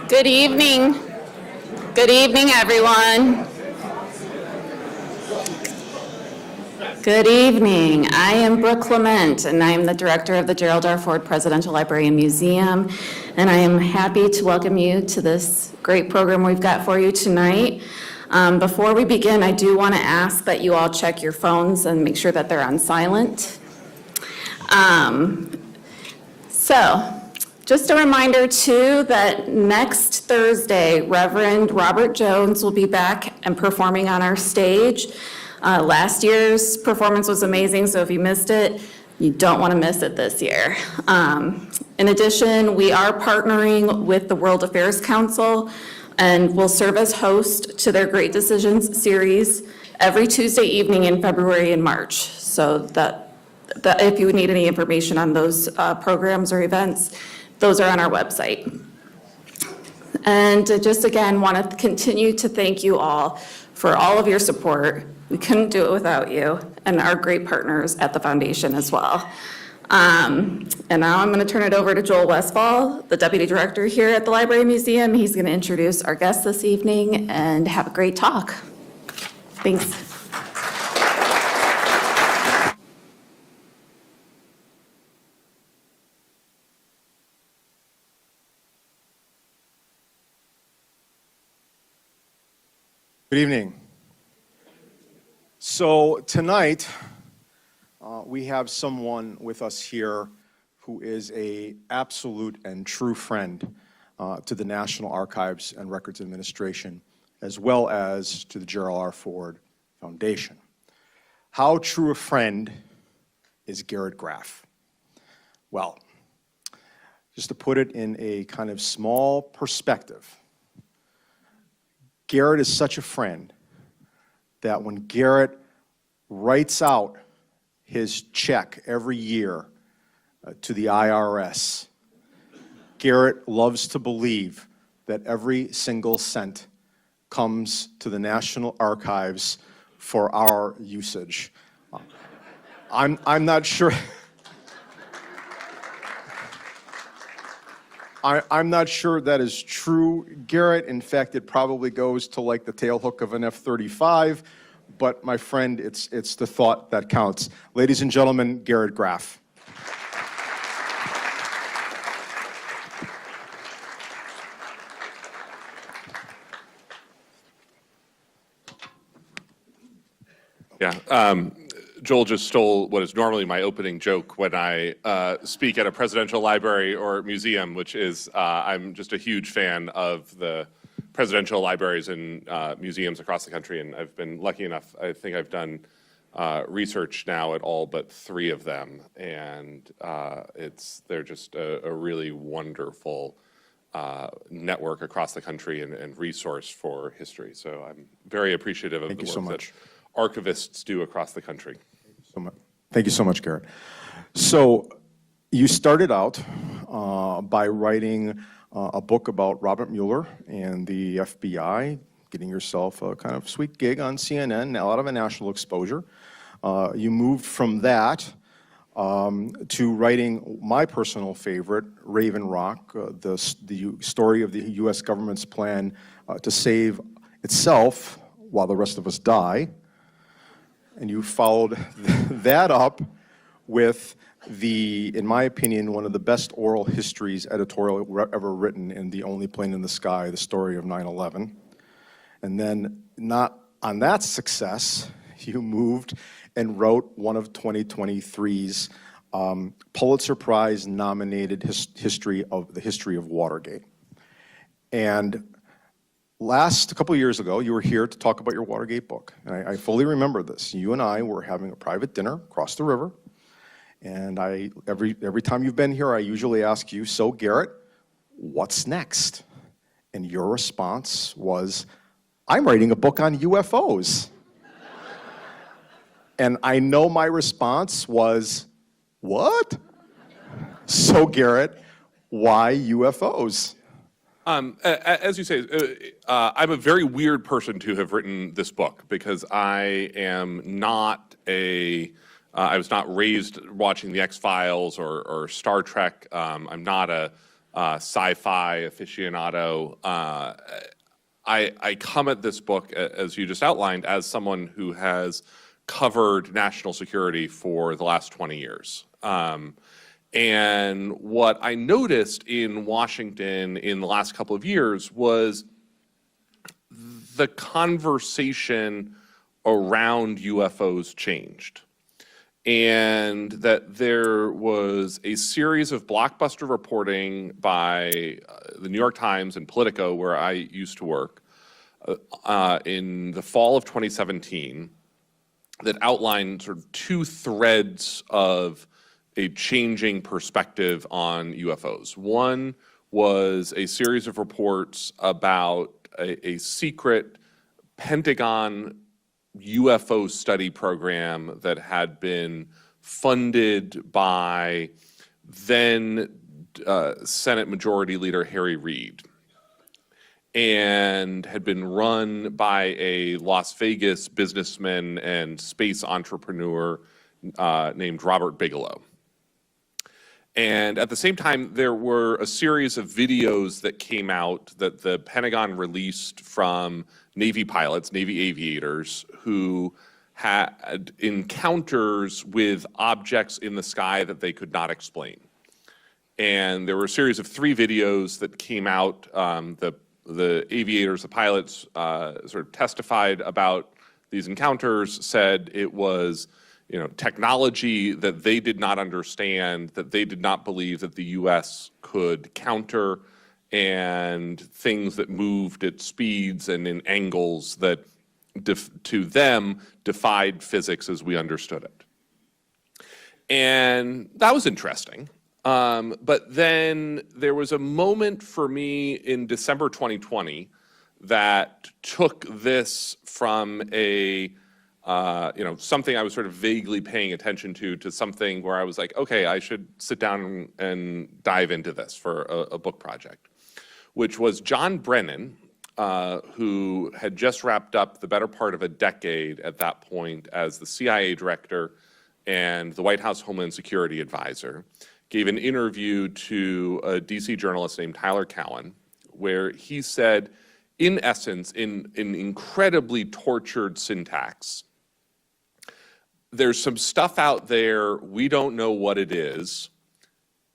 Good evening. Good evening, everyone. Good evening. I am Brooke Clement, and I am the director of the Gerald R. Ford Presidential Library and Museum, and I am happy to welcome you to this great program we've got for you tonight. Before we begin, I do want to ask that you all check your phones and make sure that they're on silent. Just a reminder, too, that next Thursday, Reverend Robert Jones will be back and performing on our stage. Last year's performance was amazing, so if you missed it, you don't want to miss it this year. In addition, we are partnering with the World Affairs Council and will serve as host to their Great Decisions series every Tuesday evening in February and March. So that if you need any information on those programs or events, those are on our website. And just again, want to continue to thank you all for all of your support. We couldn't do it without you and our great partners at the foundation as well. And now I'm going to turn it over to Joel Westfall, the Deputy Director here at the Library Museum. He's going to introduce our guests this evening and have a great talk. Thanks. Good evening. So tonight, we have someone with us here who is an absolute and true friend to the National Archives and Records Administration, as well as to the Gerald R. Ford Foundation. How true a friend is Gerald Graff? Well, just to put it in a kind of small perspective, Gerald is such a friend that when Gerald writes out his check every year to the IRS, Gerald loves to believe that every single cent comes to the National Archives for our usage. I'm not sure. I'm not sure that is true, Gerald. In fact, it probably goes to like the tail hook of an F-35. But my friend, it's the thought that counts. Ladies and gentlemen, Gerald Graff. Yeah. Joel just stole what is normally my opening joke when I speak at a presidential library or museum, which is I'm just a huge fan of the presidential libraries and museums across the country, and I've been lucky enough, I think I've done research now at all but 3 of them, and they're just a really wonderful network across the country and resource for history. So I'm very appreciative of the work that archivists do across the country. Thank you so much, Gerald. So you started out by writing a book about Robert Mueller and the FBI, getting yourself a kind of sweet gig on CNN, a lot of a national exposure. You moved from that to writing my personal favorite, Raven Rock, the story of the U.S. government's plan to save itself while the rest of us die. And you followed that up with in my opinion, one of the best oral histories editorial ever written in The Only Plane in the Sky, the story of 9/11. And then, not on that success, you moved and wrote one of 2023's Pulitzer Prize nominated history of Watergate. And a couple of years ago, you were here to talk about your Watergate book. And I fully remember this. You and I were having a private dinner across the river. And every time you've been here, I usually ask you, so Gerald, what's next? And your response was, I'm writing a book on UFOs. And I know my response was, what? So Gerald, why UFOs? As you say, I'm a very weird person to have written this book because I am not I was not raised watching the X-Files or Star Trek. I'm not a sci-fi aficionado. I come at this book, as you just outlined, as someone who has covered national security for the last 20 years. And what I noticed in Washington in the last couple of years was the conversation around UFOs changed. And that there was a series of blockbuster reporting by the New York Times and Politico, where I used to work, in the fall of 2017, that outlined sort of two threads of a changing perspective on UFOs. One was a series of reports about a secret Pentagon UFO study program that had been funded by then Senate Majority Leader Harry Reid and had been run by a Las Vegas businessman and space entrepreneur named Robert Bigelow. And at the same time, there were a series of videos that came out that the Pentagon released from Navy pilots, Navy aviators, who had encounters with objects in the sky that they could not explain. And there were a series of 3 videos that came out. The aviators, the pilots, sort of testified about these encounters, said it was technology that they did not understand, that they did not believe that the U.S. could counter, and things that moved at speeds and in angles that, to them, defied physics as we understood it. And that was interesting. But then there was a moment for me in December 2020 that took this from a something I was sort of vaguely paying attention to something where I was like, okay, I should sit down and dive into this for a book project, which was John Brennan, who had just wrapped up the better part of a decade at that point as the CIA director and the White House Homeland Security advisor, gave an interview to a DC journalist named Tyler Cowen, where he said, in essence, in incredibly tortured syntax, there's some stuff out there, we don't know what it is,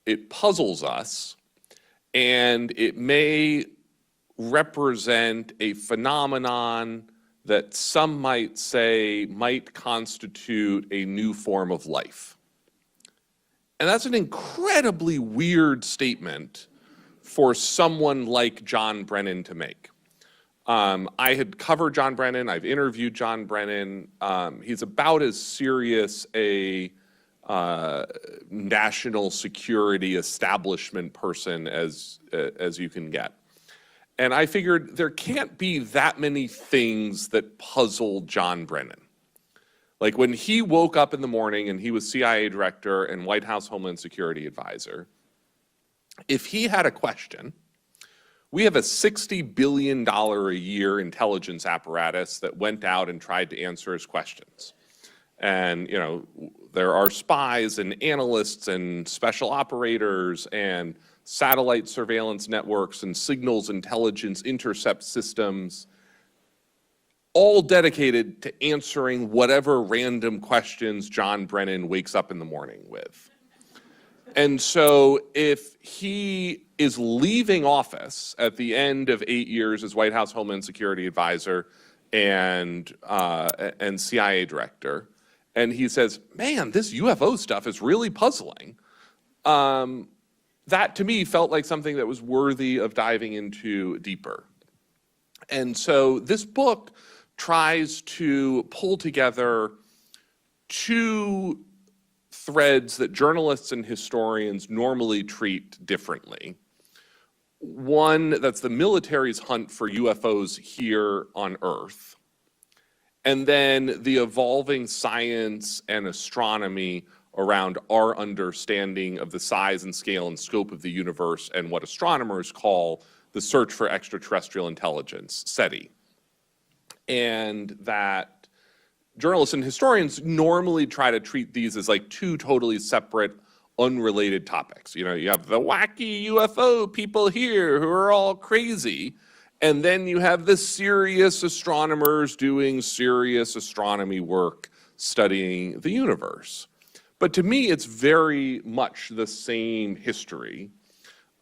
it puzzles us, and it may represent a phenomenon that some might say might constitute a new form of life. And that's an incredibly weird statement for someone like John Brennan to make. I had covered John Brennan. I've interviewed John Brennan. He's about as serious a national security establishment person as you can get. And I figured there can't be that many things that puzzle John Brennan. Like when he woke up in the morning and he was CIA director and White House Homeland Security advisor, if he had a question, we have a $60 billion a year intelligence apparatus that went out and tried to answer his questions. And, there are spies and analysts and special operators and satellite surveillance networks and signals intelligence intercept systems, all dedicated to answering whatever random questions John Brennan wakes up in the morning with. And so if he is leaving office at the end of 8 years as White House Homeland Security advisor and CIA director, and he says, man, this UFO stuff is really puzzling, that to me felt like something that was worthy of diving into deeper. And so this book tries to pull together 2 threads that journalists and historians normally treat differently. One, that's the military's hunt for UFOs here on Earth, and then the evolving science and astronomy around our understanding of the size and scale and scope of the universe and what astronomers call the search for extraterrestrial intelligence, SETI. And that journalists and historians normally try to treat these as like 2 totally separate, unrelated topics. You know, you have the wacky UFO people here who are all crazy, and then you have the serious astronomers doing serious astronomy work studying the universe. But to me, it's very much the same history,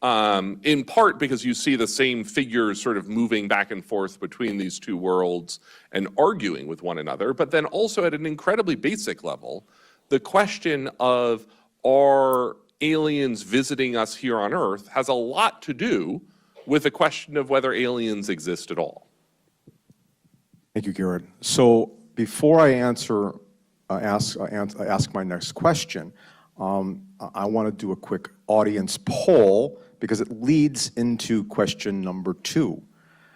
in part because you see the same figures sort of moving back and forth between these two worlds and arguing with one another, but then also at an incredibly basic level, the question of are aliens visiting us here on Earth has a lot to do with the question of whether aliens exist at all. Thank you, Gerald. So before I ask my next question, I want to do a quick audience poll because it leads into question number 2.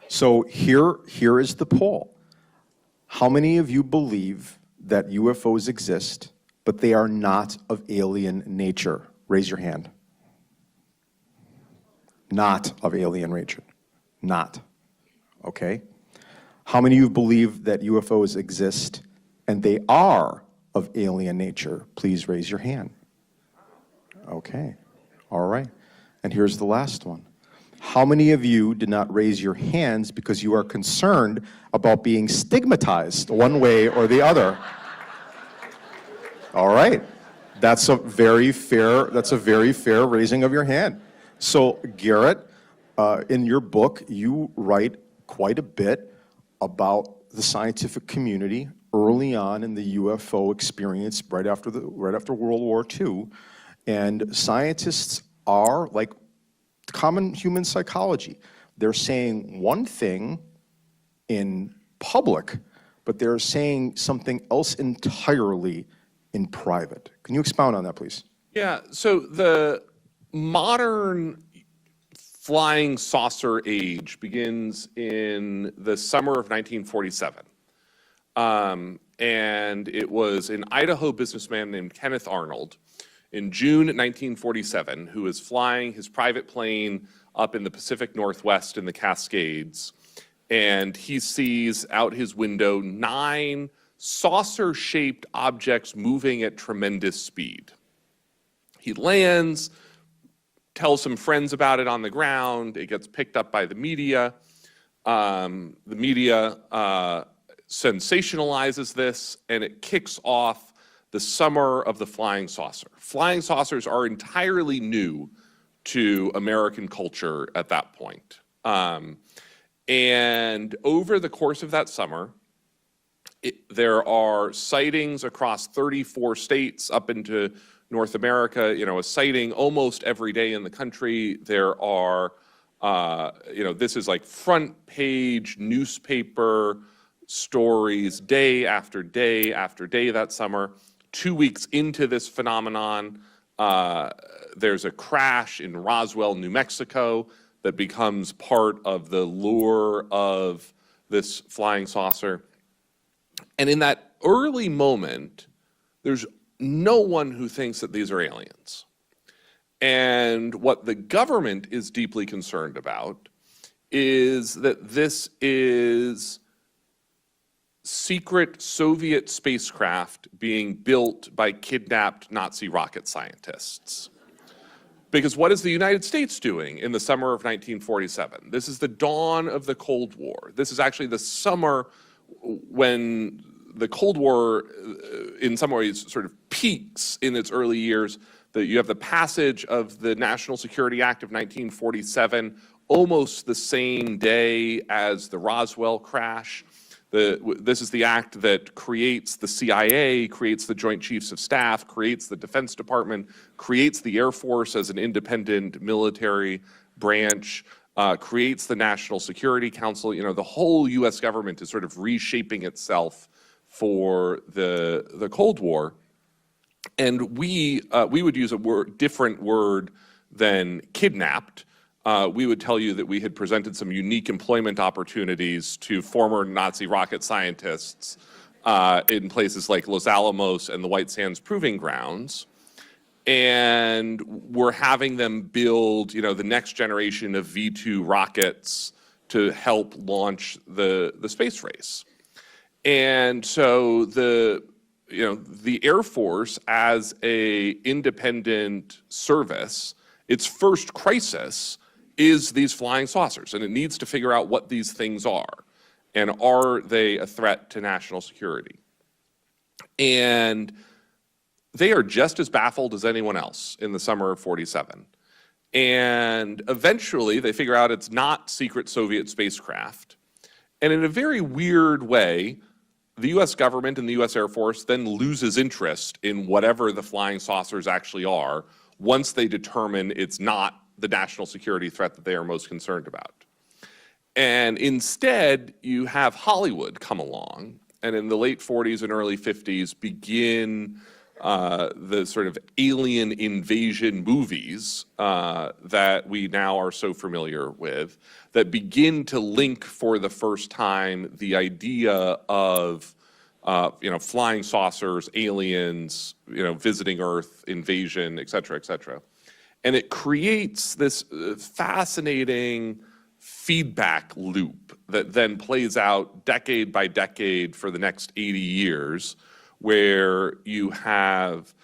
So here is the poll. How many of you believe that UFOs exist, but they are not of alien nature? Raise your hand. Not of alien nature. Not. Okay. How many of you believe that UFOs exist and they are of alien nature? Please raise your hand. Okay. All right. And here's the last one. How many of you did not raise your hands because you are concerned about being stigmatized one way or the other? All right. That's a very fair raising of your hand. So, Garrett, in your book, you write quite a bit about the scientific community early on in the UFO experience, right after World War II, and scientists are like common human psychology. They're saying one thing in public, but they're saying something else entirely in private. Can you expound on that, please? Yeah, so the modern flying saucer age begins in the summer of 1947. And it was an Idaho businessman named Kenneth Arnold in June 1947 who was flying his private plane up in the Pacific Northwest in the Cascades. And he sees out his window 9 saucer-shaped objects moving at tremendous speed. He lands, tells some friends about it on the ground. It gets picked up by the media. The media sensationalizes this, and it kicks off the summer of the flying saucer. Flying saucers are entirely new to American culture at that point. And over the course of that summer, there are sightings across 34 states up into North America, a sighting almost every day in the country. There are, this is like front page newspaper stories day after day after day that summer. 2 weeks into this phenomenon, there's a crash in Roswell, New Mexico that becomes part of the lure of this flying saucer. And in that early moment, there's no one who thinks that these are aliens. And what the government is deeply concerned about is that this is secret Soviet spacecraft being built by kidnapped Nazi rocket scientists. Because what is the United States doing in the summer of 1947? This is the dawn of the Cold War. This is actually the summer when the Cold War, in some ways, sort of peaks in its early years. You have the passage of the National Security Act of 1947, almost the same day as the Roswell crash. This is the act that creates the CIA, creates the Joint Chiefs of Staff, creates the Defense Department, creates the Air Force as an independent military branch, creates the National Security Council. The whole U.S. government is sort of reshaping itself for the Cold War. And we would use a different word than kidnapped. We would tell you that we had presented some unique employment opportunities to former Nazi rocket scientists in places like Los Alamos and the White Sands Proving Grounds. And we're having them build, the next generation of V-2 rockets to help launch the space race. And so the Air Force as a independent service, its first crisis is these flying saucers, and it needs to figure out what these things are, and are they a threat to national security? And they are just as baffled as anyone else in the summer of '47. And eventually they figure out it's not secret Soviet spacecraft. And in a very weird way, the US government and the US Air Force then loses interest in whatever the flying saucers actually are once they determine it's not the national security threat that they are most concerned about. And instead, you have Hollywood come along, and in the late '40s and early '50s begin the sort of alien invasion movies that we now are so familiar with, that begin to link for the first time the idea of flying saucers, aliens, visiting Earth, invasion, et cetera, et cetera. And it creates this fascinating feedback loop that then plays out decade by decade for the next 80 years, where you have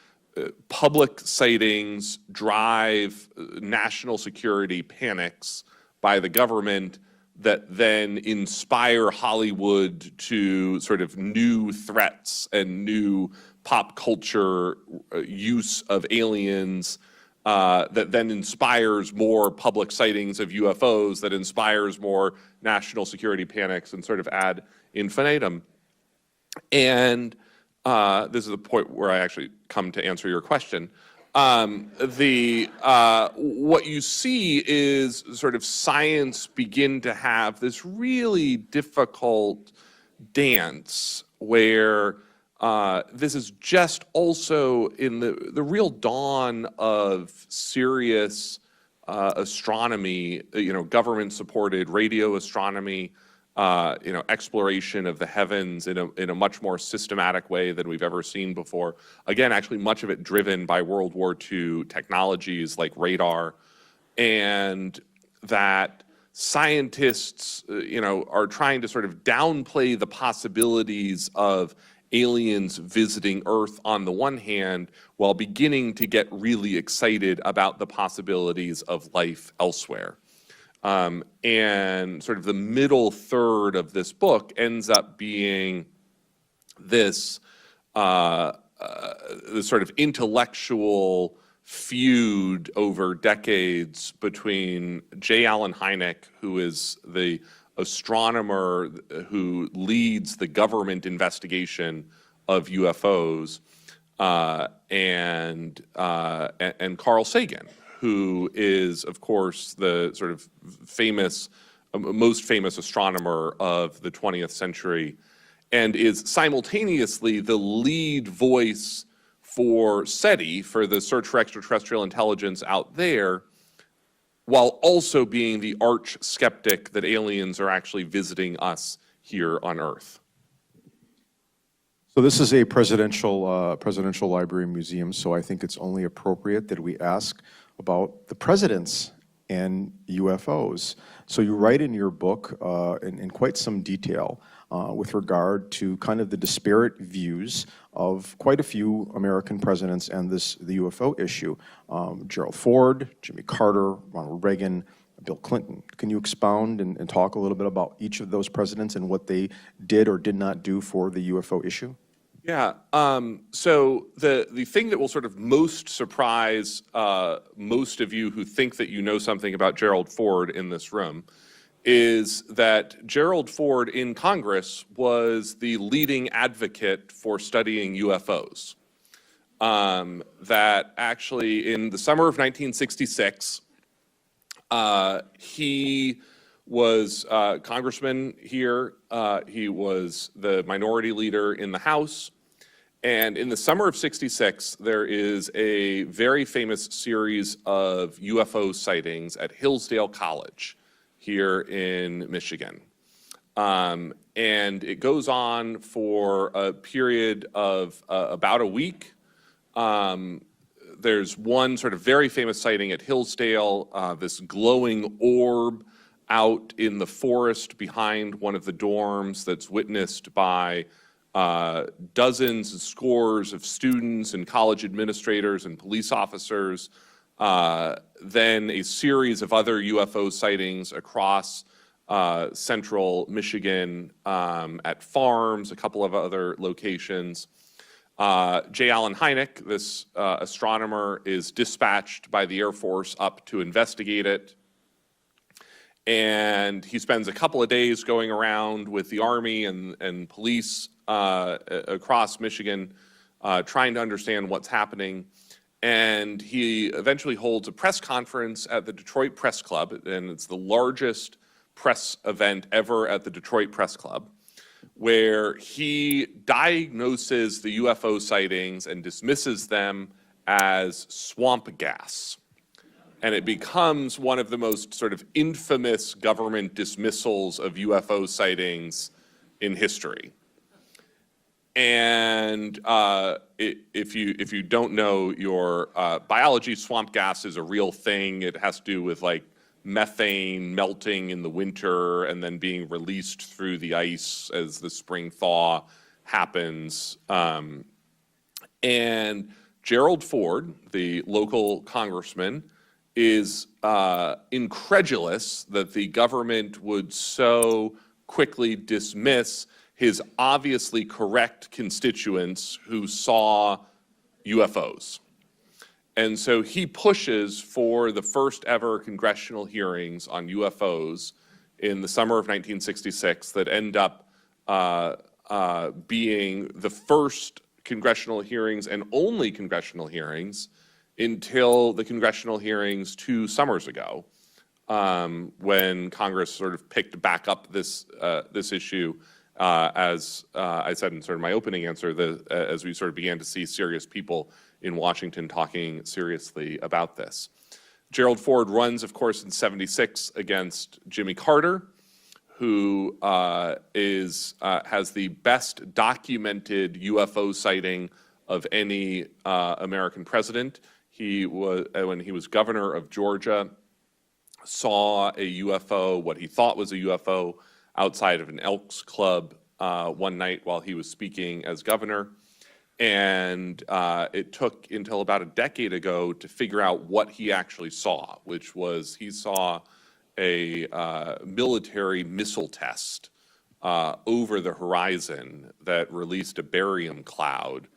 public sightings drive national security panics by the government that then inspire Hollywood to sort of new threats and new pop culture use of aliens, that then inspires more public sightings of UFOs, that inspires more national security panics, and sort of ad infinitum. And this is the point where I actually come to answer your question. What you see is sort of science begin to have this really difficult dance where this is just also in the real dawn of serious astronomy, government-supported radio astronomy, exploration of the heavens in a much more systematic way than we've ever seen before. Again, actually much of it driven by World War II technologies like radar, and that scientists, are trying to sort of downplay the possibilities of aliens visiting Earth on the one hand, while beginning to get really excited about the possibilities of life elsewhere. And sort of the middle third of this book ends up being this, this sort of intellectual feud over decades between J. Allen Hynek, who is the astronomer who leads the government investigation of UFOs, and Carl Sagan, who is, of course, the sort of most famous astronomer of the 20th century, and is simultaneously the lead voice for SETI, for the Search for Extraterrestrial Intelligence out there, while also being the arch skeptic that aliens are actually visiting us here on Earth. So this is a presidential library museum, so I think it's only appropriate that we ask about the presidents and UFOs. So you write in your book in quite some detail with regard to kind of the disparate views of quite a few American presidents and the UFO issue. Gerald Ford, Jimmy Carter, Ronald Reagan, Bill Clinton. Can you expound and talk a little bit about each of those presidents and what they did or did not do for the UFO issue? Yeah, so the thing that will sort of most surprise most of you who think that you know something about Gerald Ford in this room is that Gerald Ford in Congress was the leading advocate for studying UFOs. That actually in the summer of 1966, he was congressman here. He was the minority leader in the House. And in the summer of '66, there is a very famous series of UFO sightings at Hillsdale College here in Michigan. And it goes on for a period of about a week. There's one sort of very famous sighting at Hillsdale, this glowing orb out in the forest behind one of the dorms that's witnessed by dozens and scores of students and college administrators and police officers, then a series of other UFO sightings across central Michigan at farms, a couple of other locations. J. Allen Hynek, this astronomer, is dispatched by the Air Force up to investigate it. And he spends a couple of days going around with the Army and police across Michigan trying to understand what's happening. And he eventually holds a press conference at the Detroit Press Club, and it's the largest press event ever at the Detroit Press Club, where he diagnoses the UFO sightings and dismisses them as swamp gas. And it becomes one of the most sort of infamous government dismissals of UFO sightings in history. And if you don't know your biology, swamp gas is a real thing. It has to do with like methane melting in the winter and then being released through the ice as the spring thaw happens. And Gerald Ford, the local congressman, is incredulous that the government would so quickly dismiss his obviously correct constituents who saw UFOs. And so he pushes for the first ever congressional hearings on UFOs in the summer of 1966 that end up being the first congressional hearings and only congressional hearings until the congressional hearings 2 summers ago, when Congress sort of picked back up this issue, as I said in sort of my opening answer, as we sort of began to see serious people in Washington talking seriously about this. Gerald Ford runs, of course, in '76 against Jimmy Carter, who has the best documented UFO sighting of any American president. He was, when he was governor of Georgia, saw a UFO, what he thought was a UFO, outside of an Elks Club one night while he was speaking as governor. And it took until about a decade ago to figure out what he actually saw, which was he saw a military missile test over the horizon that released a barium cloud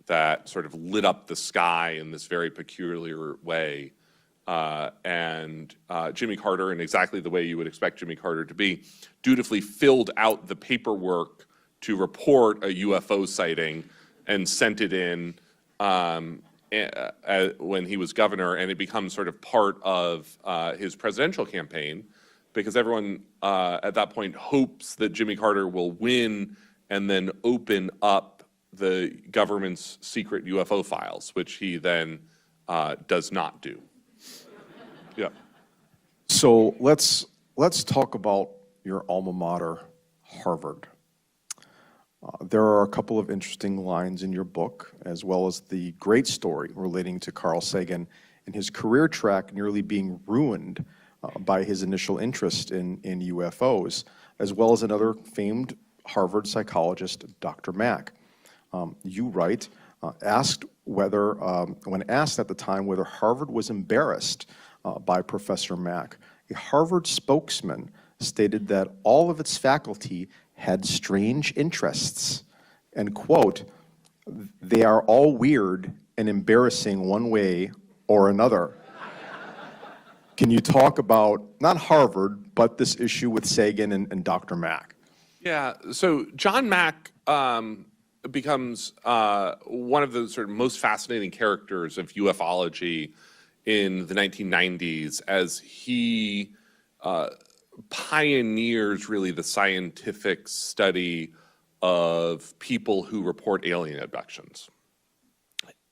that sort of lit up the sky in this very peculiar way. And Jimmy Carter, in exactly the way you would expect Jimmy Carter to be, dutifully filled out the paperwork to report a UFO sighting and sent it in when he was governor, and it becomes sort of part of his presidential campaign, because everyone at that point hopes that Jimmy Carter will win and then open up the government's secret UFO files, which he then does not do. Yeah. So let's talk about your alma mater, Harvard. There are a couple of interesting lines in your book, as well as the great story relating to Carl Sagan and his career track nearly being ruined by his initial interest in UFOs, as well as another famed Harvard psychologist, Dr. Mack. You write, when asked at the time whether Harvard was embarrassed by Professor Mack, a Harvard spokesman stated that all of its faculty had strange interests, and quote, "They are all weird and embarrassing one way or another." Can you talk about, not Harvard, but this issue with Sagan and Dr. Mack? Yeah, so John Mack becomes one of the sort of most fascinating characters of ufology in the 1990s, as he pioneers really the scientific study of people who report alien abductions.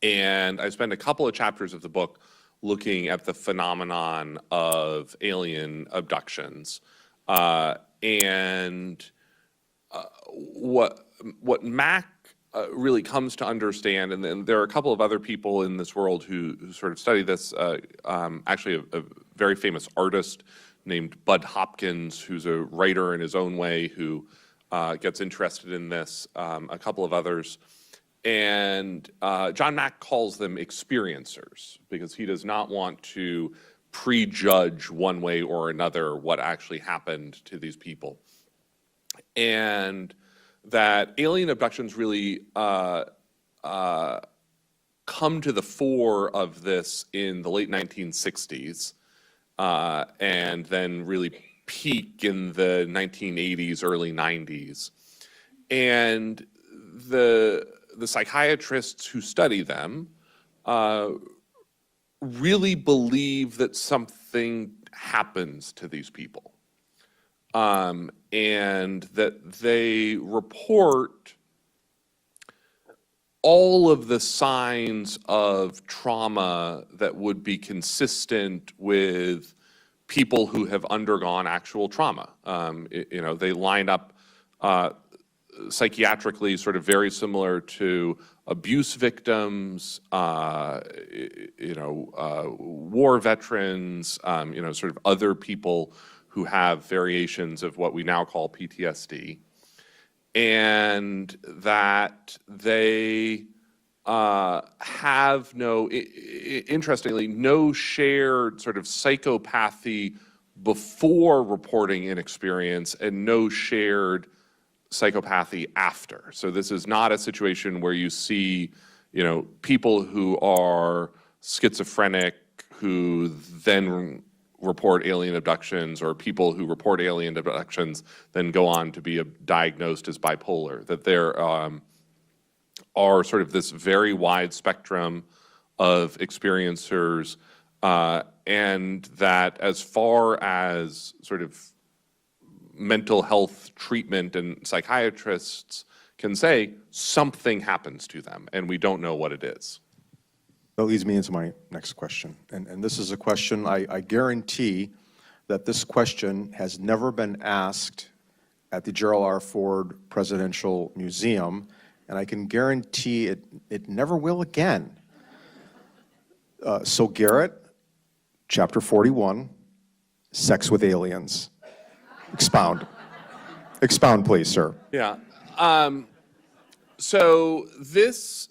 And I spend a couple of chapters of the book looking at the phenomenon of alien abductions. What Mack really comes to understand, and then there are a couple of other people in this world who sort of study this, actually a very famous artist named Bud Hopkins, who's a writer in his own way, who gets interested in this, a couple of others. And John Mack calls them experiencers because he does not want to prejudge one way or another what actually happened to these people. And that alien abductions really come to the fore of this in the late 1960s and then really peak in the 1980s, early 90s. And the psychiatrists who study them really believe that something happens to these people. And that they report all of the signs of trauma that would be consistent with people who have undergone actual trauma. They line up psychiatrically sort of very similar to abuse victims, war veterans, sort of other people who have variations of what we now call PTSD, and that they have interestingly, no shared sort of psychopathy before reporting an experience and no shared psychopathy after. So this is not a situation where you see, people who are schizophrenic who then report alien abductions, or people who report alien abductions then go on to be diagnosed as bipolar. That there are sort of this very wide spectrum of experiencers, and that as far as sort of mental health treatment and psychiatrists can say, something happens to them and we don't know what it is. That leads me into my next question. And this is a question, I guarantee that this question has never been asked at the Gerald R. Ford Presidential Museum, and I can guarantee it never will again. So Garrett, chapter 41, sex with aliens. Expound. Expound, please, sir. Yeah. So this,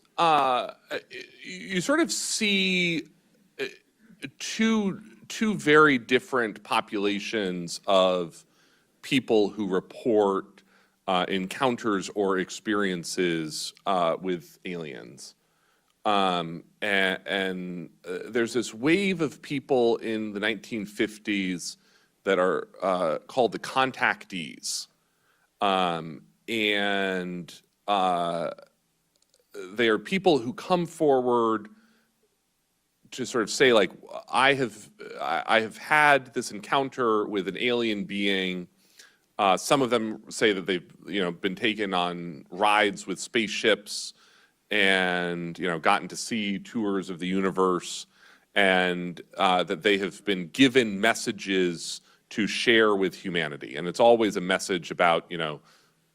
you sort of see two very different populations of people who report encounters or experiences with aliens. And there's this wave of people in the 1950s that are called the contactees. They are people who come forward to sort of say, like, I have had this encounter with an alien being. Some of them say that they've been taken on rides with spaceships and gotten to see tours of the universe, and that they have been given messages to share with humanity. And it's always a message about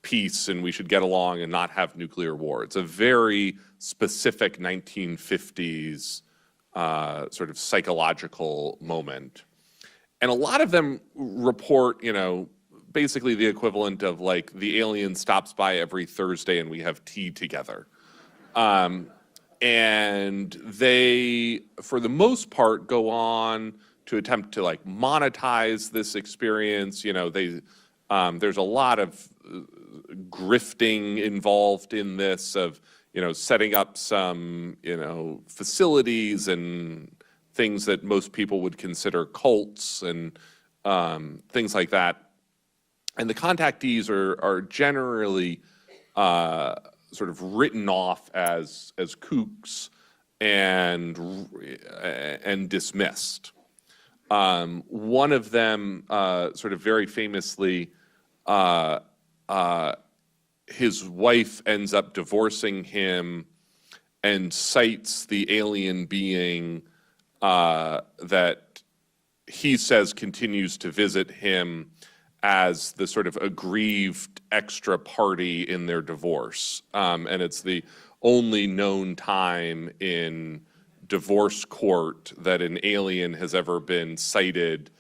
peace and we should get along and not have nuclear war. It's a very specific 1950s sort of psychological moment. And a lot of them report, basically the equivalent of like the alien stops by every Thursday and we have tea together. And they, for the most part, go on to attempt to like monetize this experience. There's a lot of grifting involved in this, of setting up some facilities and things that most people would consider cults and things like that. And the contactees are generally sort of written off as kooks and dismissed. One of them, sort of very famously, his wife ends up divorcing him and cites the alien being that he says continues to visit him as the sort of aggrieved extra party in their divorce. And it's the only known time in divorce court that an alien has ever been cited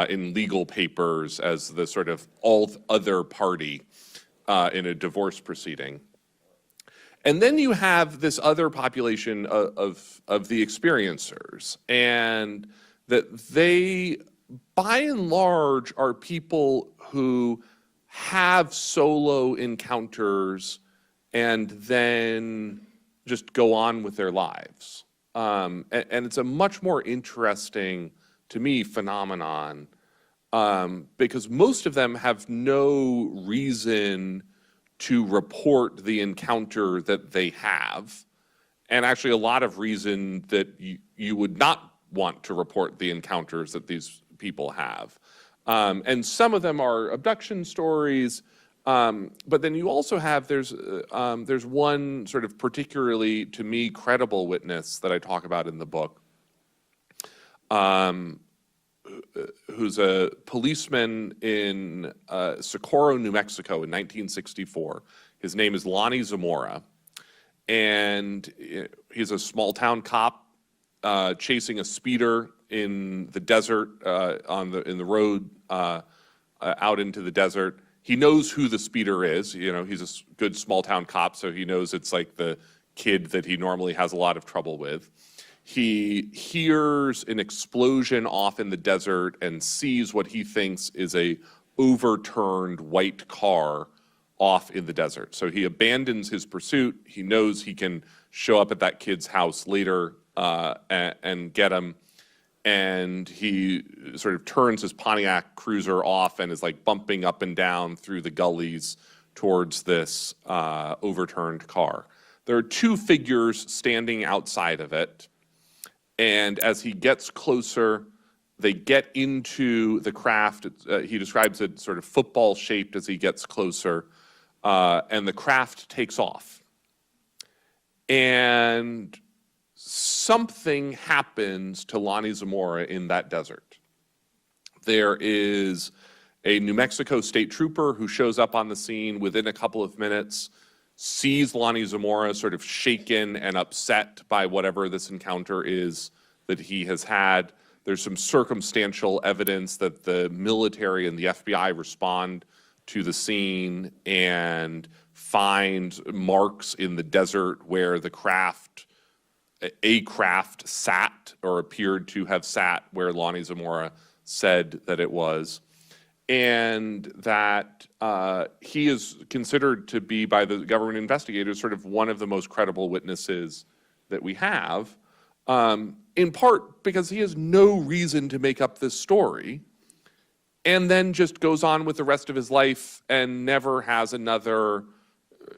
in legal papers as the sort of all other party. in a divorce proceeding. And then you have this other population of the experiencers, and that they, by and large, are people who have solo encounters and then just go on with their lives. And it's a much more interesting, to me, phenomenon, because most of them have no reason to report the encounter that they have, and actually a lot of reason that you would not want to report the encounters that these people have. And some of them are abduction stories, but then you also have, there's one sort of particularly, to me, credible witness that I talk about in the book, who's a policeman in Socorro, New Mexico in 1964. His name is Lonnie Zamora, and he's a small-town cop chasing a speeder in the desert, in the road out into the desert. He knows who the speeder is. You know, he's a good small-town cop, so he knows it's like the kid that he normally has a lot of trouble with. He hears an explosion off in the desert and sees what he thinks is a overturned white car off in the desert. So he abandons his pursuit. He knows he can show up at that kid's house later and get him. And he sort of turns his Pontiac Cruiser off and is like bumping up and down through the gullies towards this overturned car. There are two figures standing outside of it. And as he gets closer, they get into the craft. He describes it sort of football-shaped as he gets closer, and the craft takes off. And something happens to Lonnie Zamora in that desert. There is a New Mexico state trooper who shows up on the scene within a couple of minutes, sees Lonnie Zamora sort of shaken and upset by whatever this encounter is that he has had. There's some circumstantial evidence that the military and the FBI respond to the scene and find marks in the desert where a craft sat or appeared to have sat where Lonnie Zamora said that it was. And that he is considered to be, by the government investigators, sort of one of the most credible witnesses that we have, in part because he has no reason to make up this story, and then just goes on with the rest of his life and never has another,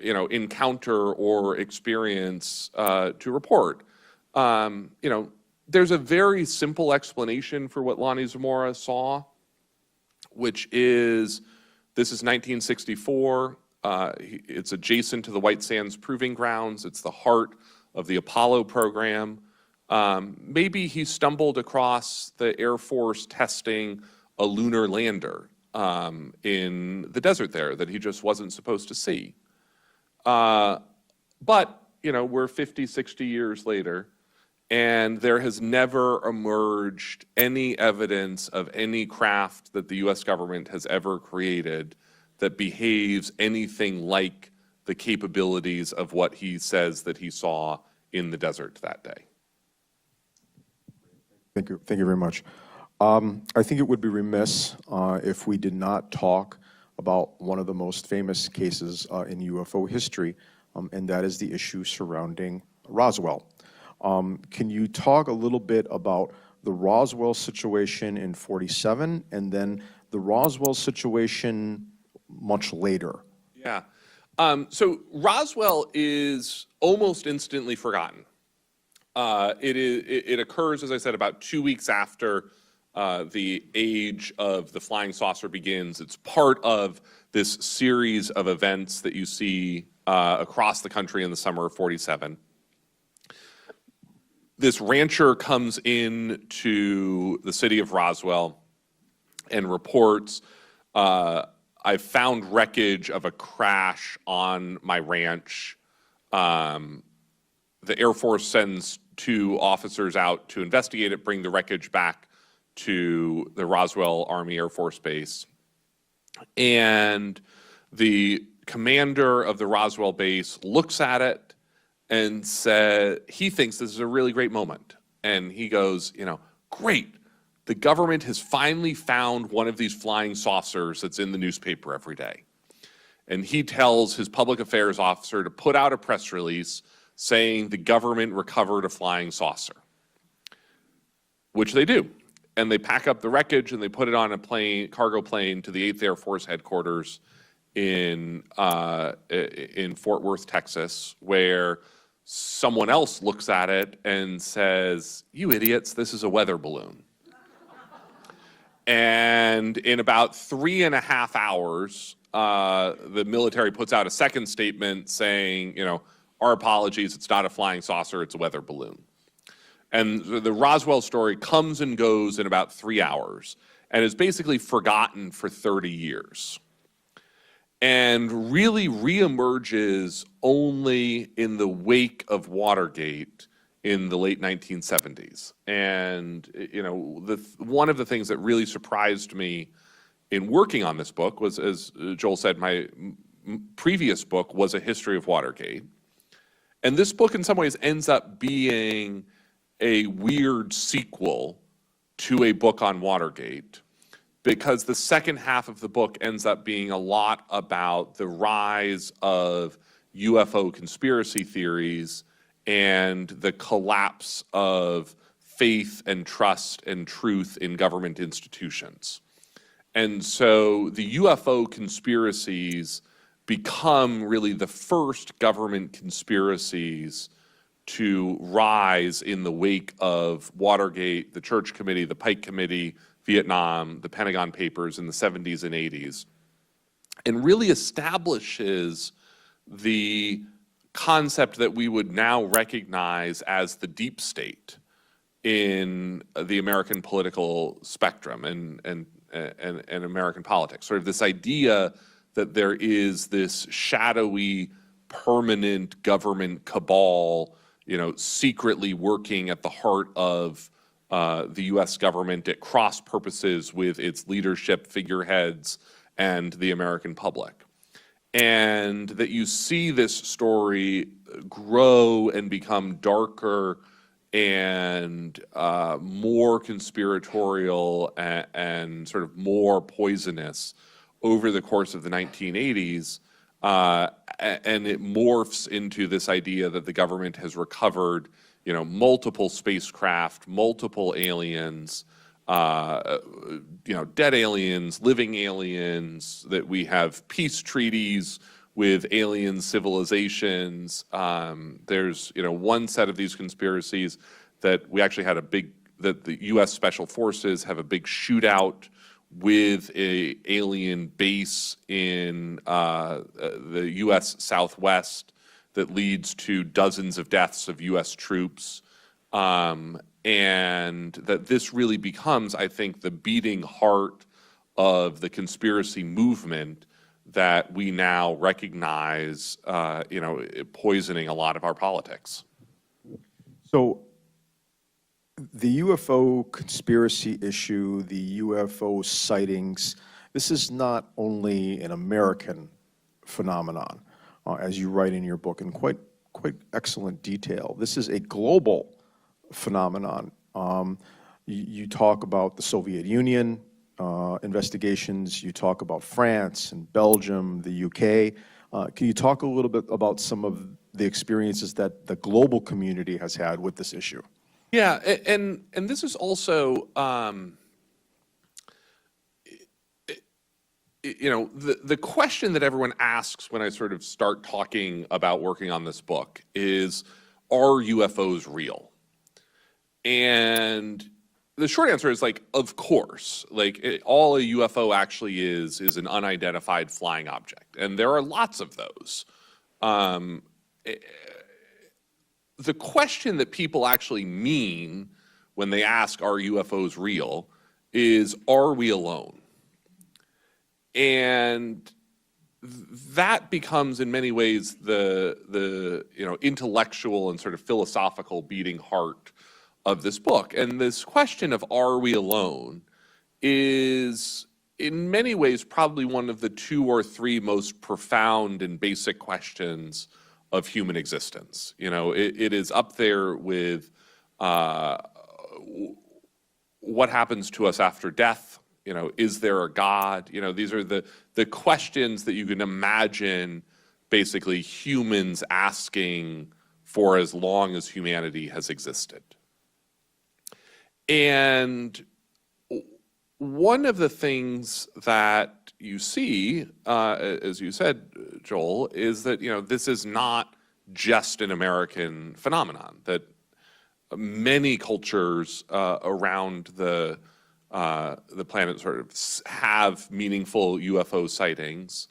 encounter or experience to report. There's a very simple explanation for what Lonnie Zamora saw, which is, this is 1964. It's adjacent to the White Sands Proving Grounds. It's the heart of the Apollo program. Maybe he stumbled across the Air Force testing a lunar lander in the desert there that he just wasn't supposed to see. But, we're 50, 60 years later, and there has never emerged any evidence of any craft that the U.S. government has ever created that behaves anything like the capabilities of what he says that he saw in the desert that day. Thank you very much. I think it would be remiss if we did not talk about one of the most famous cases in UFO history, and that is the issue surrounding Roswell. Can you talk a little bit about the Roswell situation in '47 and then the Roswell situation much later? Yeah. So Roswell is almost instantly forgotten. It occurs, as I said, about 2 weeks after the age of the flying saucer begins. It's part of this series of events that you see across the country in the summer of '47. This rancher comes in to the city of Roswell and reports, I found wreckage of a crash on my ranch. The Air Force sends 2 officers out to investigate it, bring the wreckage back to the Roswell Army Air Force Base. And the commander of the Roswell base looks at it and said he thinks this is a really great moment. And he goes, great, the government has finally found one of these flying saucers that's in the newspaper every day. And he tells his public affairs officer to put out a press release saying the government recovered a flying saucer, which they do. And they pack up the wreckage and they put it on a cargo plane to the 8th Air Force headquarters in Fort Worth, Texas, where someone else looks at it and says, "You idiots, this is a weather balloon." And in about 3.5 hours, the military puts out a second statement saying, our apologies, it's not a flying saucer, it's a weather balloon. And the Roswell story comes and goes in about 3 hours and is basically forgotten for 30 years. And really reemerges only in the wake of Watergate in the late 1970s. And, one of the things that really surprised me in working on this book was, as Joel said, my previous book was a history of Watergate. And this book in some ways ends up being a weird sequel to a book on Watergate, because the second half of the book ends up being a lot about the rise of UFO conspiracy theories and the collapse of faith and trust and truth in government institutions. And so the UFO conspiracies become really the first government conspiracies to rise in the wake of Watergate, the Church Committee, the Pike Committee, Vietnam, the Pentagon Papers in the 70s and 80s, and really establishes the concept that we would now recognize as the deep state in the American political spectrum and American politics. Sort of this idea that there is this shadowy, permanent government cabal, secretly working at the heart of the U.S. government at cross purposes with its leadership figureheads and the American public. And that you see this story grow and become darker and more conspiratorial and sort of more poisonous over the course of the 1980s. And it morphs into this idea that the government has recovered, multiple spacecraft, multiple aliens, dead aliens, living aliens, that we have peace treaties with alien civilizations. There's, one set of these conspiracies that we actually had that the U.S. Special Forces have a big shootout with a alien base in the U.S. Southwest that leads to dozens of deaths of U.S. troops. And that this really becomes, I think, the beating heart of the conspiracy movement that we now recognize, poisoning a lot of our politics. So the UFO conspiracy issue, the UFO sightings, this is not only an American phenomenon, as you write in your book in quite excellent detail. This is a global phenomenon. You talk about the Soviet Union investigations, you talk about France and Belgium, the UK. Can you talk a little bit about some of the experiences that the global community has had with this issue? Yeah, and this is also, the question that everyone asks when I sort of start talking about working on this book is, are UFOs real? And the short answer is, of course. All a UFO actually is an unidentified flying object, and there are lots of those. The question that people actually mean when they ask, are UFOs real, is, are we alone? And that becomes in many ways the intellectual and sort of philosophical beating heart of this book. And this question of, are we alone, is in many ways, probably one of the 2 or 3 most profound and basic questions of human existence. You know, it is up there with what happens to us after death? You know, is there a God? You know, these are the questions that you can imagine basically humans asking for as long as humanity has existed. And one of the things that you see, as you said, Joel, is that, you know, this is not just an American phenomenon, that many cultures around the planet sort of have meaningful UFO sightings,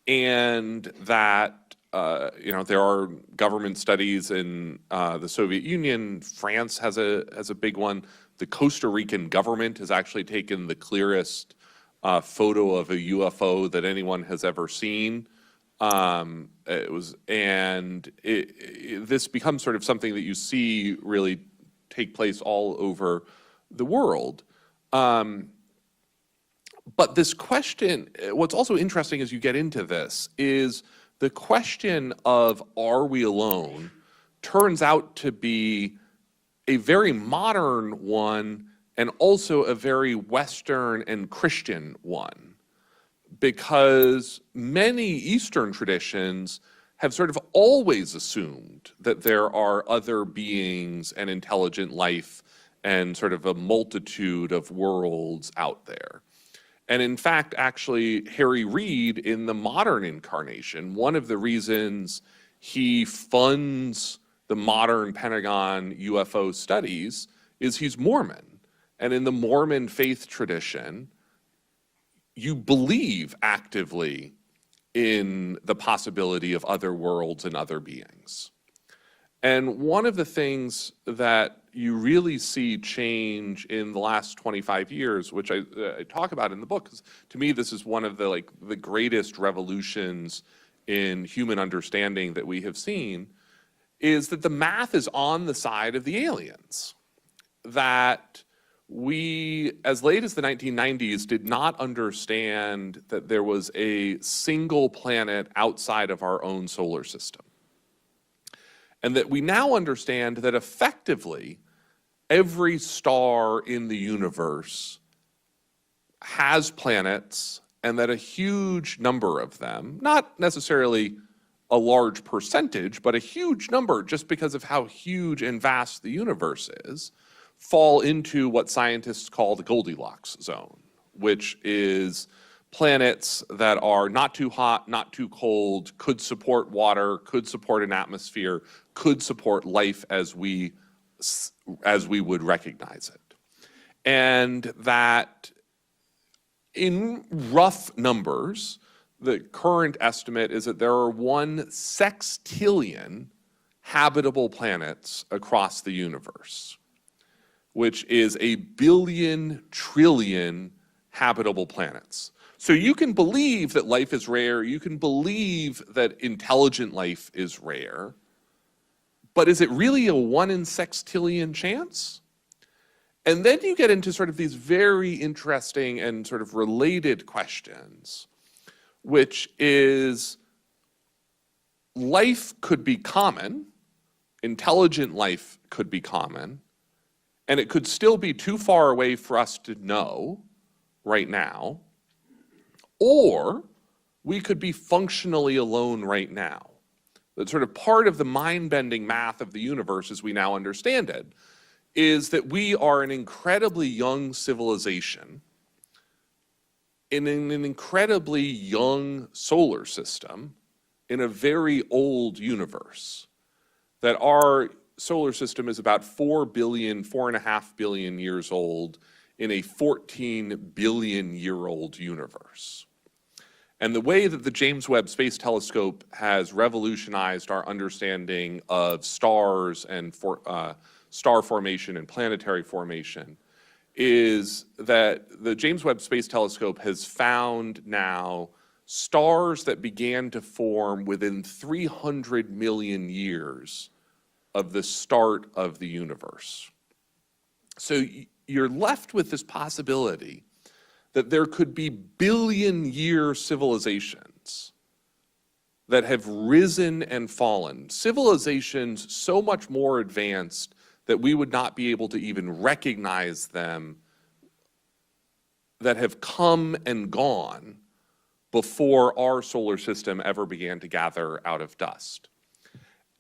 and that you know, there are government studies in the Soviet Union. France has a big one. The Costa Rican government has actually taken the clearest photo of a UFO that anyone has ever seen. This becomes sort of something that you see really take place all over the world. But this question, what's also interesting as you get into this, is the question of are we alone turns out to be a very modern one and also a very Western and Christian one, because many Eastern traditions have sort of always assumed that there are other beings and intelligent life and sort of a multitude of worlds out there. And in fact, actually, Harry Reid, in the modern incarnation, one of the reasons he funds the modern Pentagon UFO studies is he's Mormon. And in the Mormon faith tradition, you believe actively in the possibility of other worlds and other beings. And one of the things that you really see change in the last 25 years, which I talk about in the book, because to me this is one of the greatest revolutions in human understanding that we have seen, is that the math is on the side of the aliens. That we, as late as the 1990s, did not understand that there was a single planet outside of our own solar system. And that we now understand that effectively every star in the universe has planets, and that a huge number of them, not necessarily a large percentage, but a huge number, just because of how huge and vast the universe is, fall into what scientists call the Goldilocks zone, which is planets that are not too hot, not too cold, could support water, could support an atmosphere, could support life as we would recognize it. And that in rough numbers, the current estimate is that there are 1 sextillion habitable planets across the universe, which is 1 billion trillion habitable planets. So you can believe that life is rare, you can believe that intelligent life is rare, but is it really a 1 in sextillion chance? And then you get into sort of these very interesting and sort of related questions, which is life could be common, intelligent life could be common, and it could still be too far away for us to know right now, or we could be functionally alone right now. That sort of part of the mind-bending math of the universe as we now understand it is that we are an incredibly young civilization in an incredibly young solar system in a very old universe. That our solar system is about 4.5 billion years old in a 14 billion year old universe. And the way that the James Webb Space Telescope has revolutionized our understanding of stars and star formation and planetary formation is that the James Webb Space Telescope has found now stars that began to form within 300 million years of the start of the universe. So you're left with this possibility that there could be billion-year civilizations that have risen and fallen, civilizations so much more advanced that we would not be able to even recognize them, that have come and gone before our solar system ever began to gather out of dust.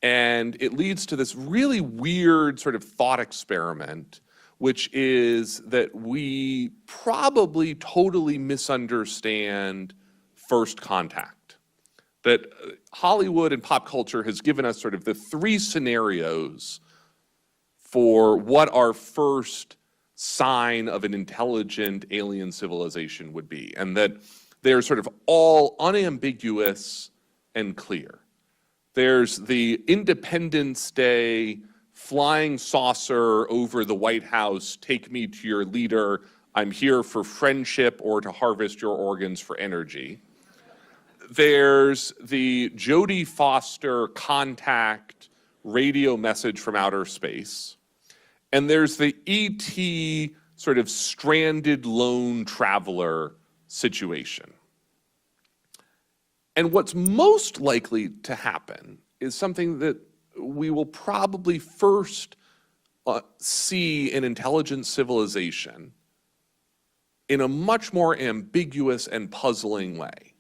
And it leads to this really weird sort of thought experiment, which is that we probably totally misunderstand first contact. That Hollywood and pop culture has given us sort of the three scenarios for what our first sign of an intelligent alien civilization would be, and that they're sort of all unambiguous and clear. There's the Independence Day flying saucer over the White House, take me to your leader, I'm here for friendship or to harvest your organs for energy. There's the Jodie Foster contact radio message from outer space. And there's the ET sort of stranded lone traveler situation. And what's most likely to happen is something that we will probably first see an intelligent civilization in a much more ambiguous and puzzling way.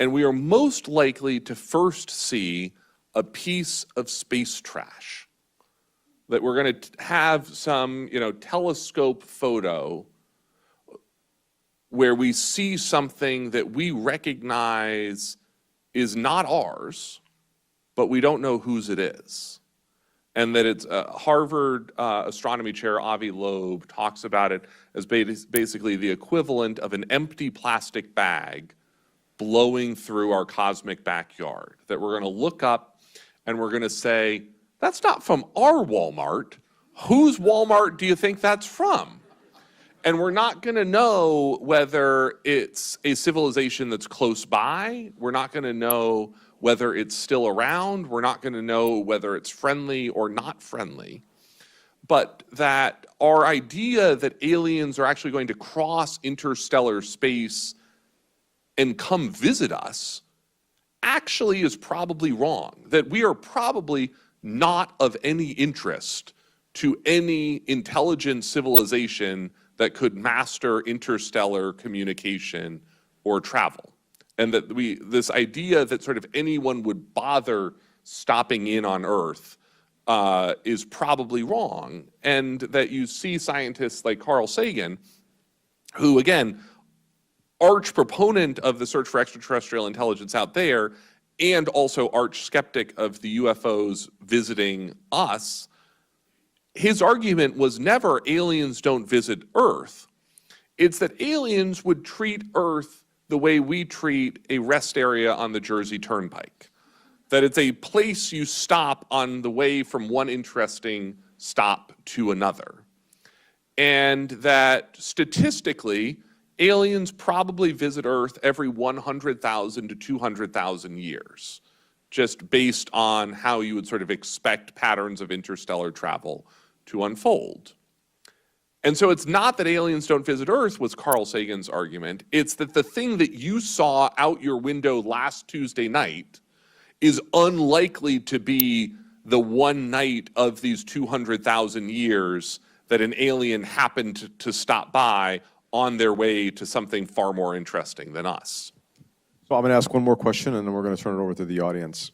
And we are most likely to first see a piece of space trash. That we're going to have some, telescope photo where we see something that we recognize is not ours, but we don't know whose it is. And that it's Harvard astronomy chair Avi Loeb talks about it as basically the equivalent of an empty plastic bag blowing through our cosmic backyard. That we're going to look up and we're going to say, that's not from our Walmart. Whose Walmart do you think that's from? And we're not going to know whether it's a civilization that's close by. We're not going to know whether it's still around. We're not going to know whether it's friendly or not friendly. But that our idea that aliens are actually going to cross interstellar space and come visit us actually is probably wrong. That we are probably not of any interest to any intelligent civilization that could master interstellar communication or travel. And that this idea that sort of anyone would bother stopping in on Earth is probably wrong. And that you see scientists like Carl Sagan, who again, arch proponent of the search for extraterrestrial intelligence out there, and also arch skeptic of the UFOs visiting us, his argument was never aliens don't visit Earth. It's that aliens would treat Earth the way we treat a rest area on the Jersey Turnpike. That it's a place you stop on the way from one interesting stop to another. And that statistically, aliens probably visit Earth every 100,000 to 200,000 years, just based on how you would sort of expect patterns of interstellar travel to unfold. And so it's not that aliens don't visit Earth, was Carl Sagan's argument. It's that the thing that you saw out your window last Tuesday night is unlikely to be the one night of these 200,000 years that an alien happened to stop by on their way to something far more interesting than us. So I'm going to ask one more question, and then we're going to turn it over to the audience.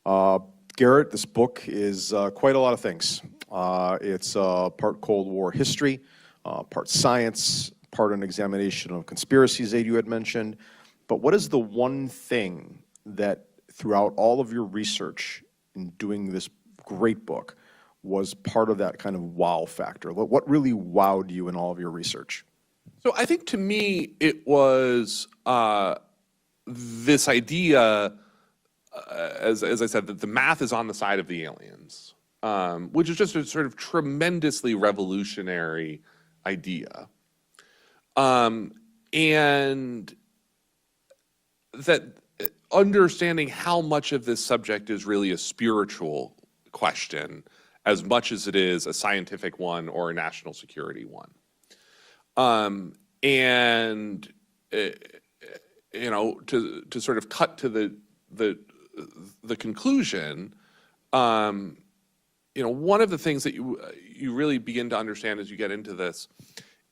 Garrett, this book is quite a lot of things. It's part Cold War history, part science, part an examination of conspiracies that you had mentioned. But what is the one thing that throughout all of your research in doing this great book was part of that kind of wow factor? What really wowed you in all of your research? So I think to me it was this idea, as I said, that the math is on the side of the aliens, which is just a sort of tremendously revolutionary idea. And that understanding how much of this subject is really a spiritual question as much as it is a scientific one or a national security one. And you know, to sort of cut to the conclusion, you know, one of the things that you really begin to understand as you get into this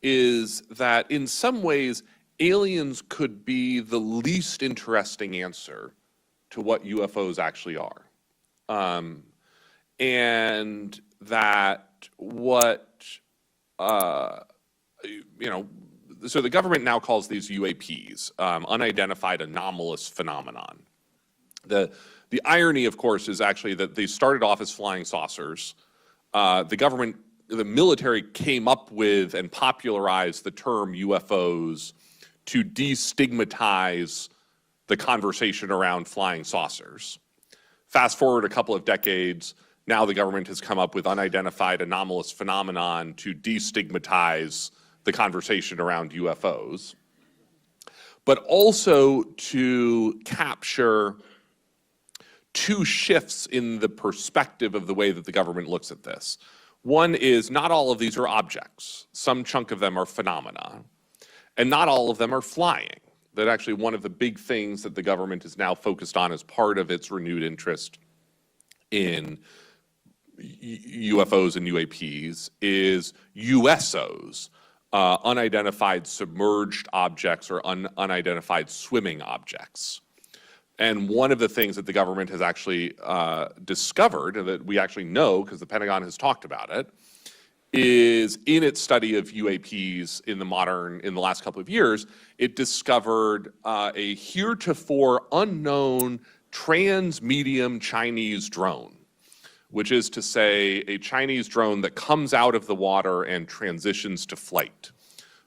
is that in some ways aliens could be the least interesting answer to what UFOs actually are, and that what you know. So the government now calls these UAPs, unidentified anomalous phenomenon. The irony, of course, is actually that they started off as flying saucers. The military came up with and popularized the term UFOs to destigmatize the conversation around flying saucers. Fast forward a couple of decades, now the government has come up with unidentified anomalous phenomenon to destigmatize the conversation around UFOs, but also to capture two shifts in the perspective of the way that the government looks at this. One is not all of these are objects. Some chunk of them are phenomena, and not all of them are flying. That actually one of the big things that the government is now focused on as part of its renewed interest in UFOs and UAPs is USOs, unidentified submerged objects or unidentified swimming objects. And one of the things that the government has actually discovered, and that we actually know because the Pentagon has talked about it, is in its study of UAPs in the last couple of years, it discovered a heretofore unknown trans-medium Chinese drone, which is to say a Chinese drone that comes out of the water and transitions to flight,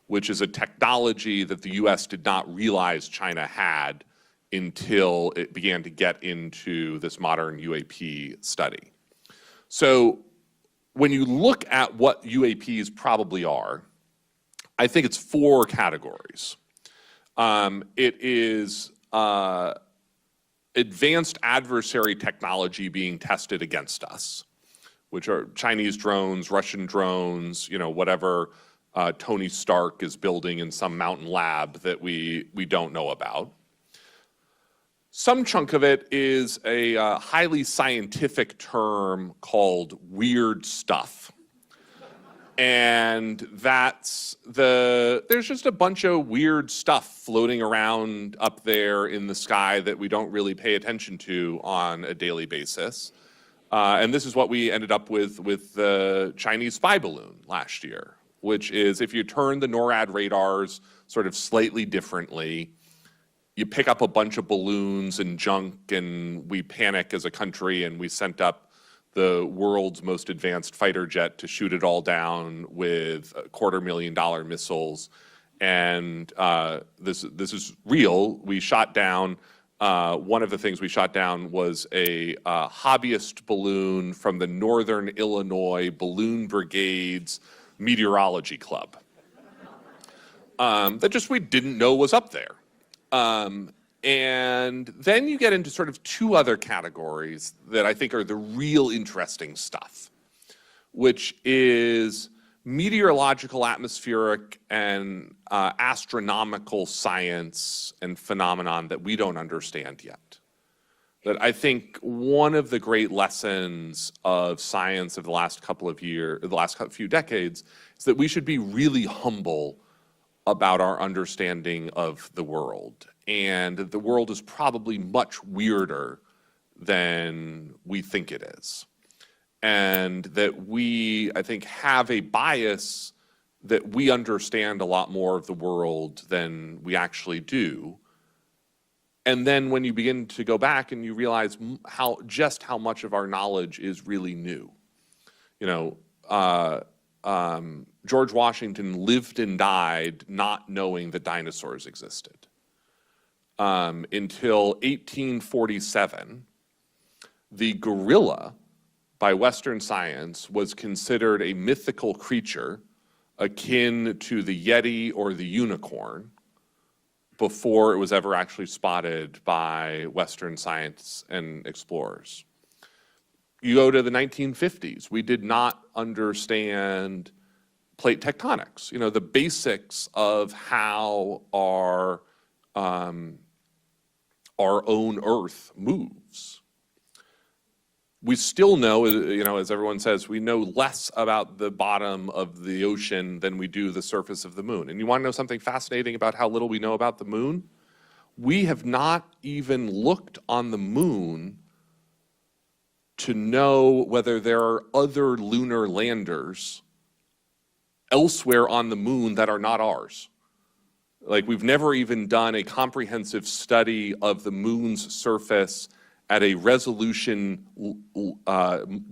which is a technology that the US did not realize China had until it began to get into this modern UAP study. So when you look at what UAPs probably are, I think it's four categories. It is advanced adversary technology being tested against us, which are Chinese drones, Russian drones, you know, whatever Tony Stark is building in some mountain lab that we don't know about. Some chunk of it is a highly scientific term called weird stuff. And there's just a bunch of weird stuff floating around up there in the sky that we don't really pay attention to on a daily basis. And this is what we ended up with the Chinese spy balloon last year, which is if you turn the NORAD radars sort of slightly differently, you pick up a bunch of balloons and junk, and we panic as a country, and we sent up the world's most advanced fighter jet to shoot it all down with $250,000 missiles. And this is real. We shot down, one of the things we shot down was a hobbyist balloon from the Northern Illinois Balloon Brigade's Meteorology Club that just we didn't know was up there. And then you get into sort of two other categories that I think are the real interesting stuff, which is meteorological, atmospheric, and astronomical science and phenomenon that we don't understand yet. That I think one of the great lessons of science of the last couple of years, the last few decades, is that we should be really humble about our understanding of the world. And the world is probably much weirder than we think it is. And that we, I think, have a bias that we understand a lot more of the world than we actually do. And then when you begin to go back and you realize just how much of our knowledge is really new. You know, George Washington lived and died not knowing that dinosaurs existed. Until 1847, the gorilla, by Western science, was considered a mythical creature akin to the Yeti or the unicorn before it was ever actually spotted by Western science and explorers. You go to the 1950s, we did not understand plate tectonics, the basics of how our own Earth moves. We still know, as everyone says, we know less about the bottom of the ocean than we do the surface of the moon. And you want to know something fascinating about how little we know about the moon? We have not even looked on the moon to know whether there are other lunar landers elsewhere on the moon that are not ours. Like, we've never even done a comprehensive study of the moon's surface at a resolution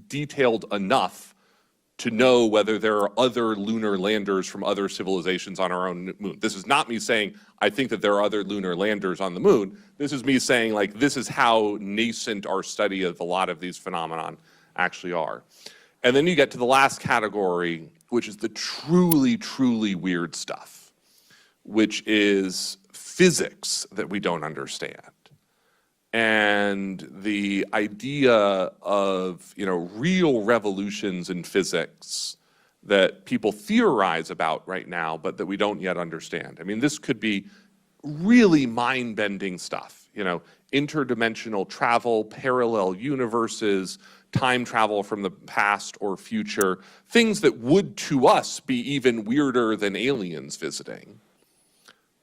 detailed enough to know whether there are other lunar landers from other civilizations on our own moon. This is not me saying I think that there are other lunar landers on the moon. This is me saying, like, this is how nascent our study of a lot of these phenomenon actually are. And then you get to the last category, which is the truly, truly weird stuff, which is physics that we don't understand. And the idea of, real revolutions in physics that people theorize about right now, but that we don't yet understand. I mean, this could be really mind-bending stuff, interdimensional travel, parallel universes, time travel from the past or future, things that would to us be even weirder than aliens visiting,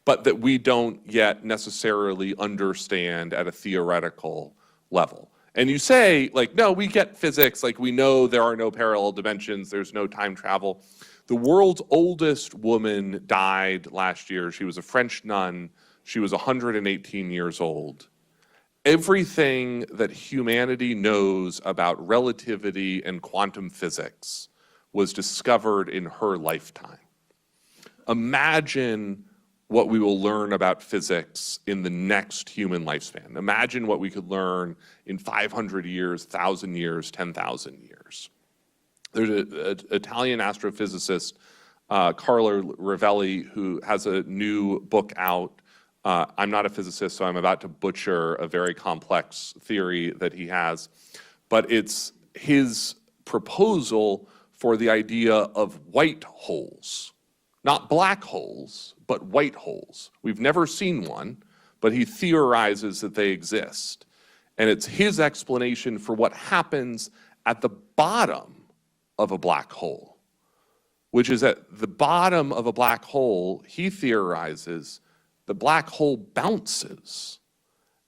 but that we don't yet necessarily understand at a theoretical level. And you say, like, no, we get physics, like, we know there are no parallel dimensions, there's no time travel. The world's oldest woman died last year. She was a French nun. She was 118 years old. Everything that humanity knows about relativity and quantum physics was discovered in her lifetime. Imagine what we will learn about physics in the next human lifespan. Imagine what we could learn in 500 years, 1,000 years, 10,000 years. There's an Italian astrophysicist, Carlo Rovelli, who has a new book out. I'm not a physicist, so I'm about to butcher a very complex theory that he has. But it's his proposal for the idea of white holes. Not black holes, but white holes. We've never seen one, but he theorizes that they exist. And it's his explanation for what happens at the bottom of a black hole, which is at the bottom of a black hole, he theorizes the black hole bounces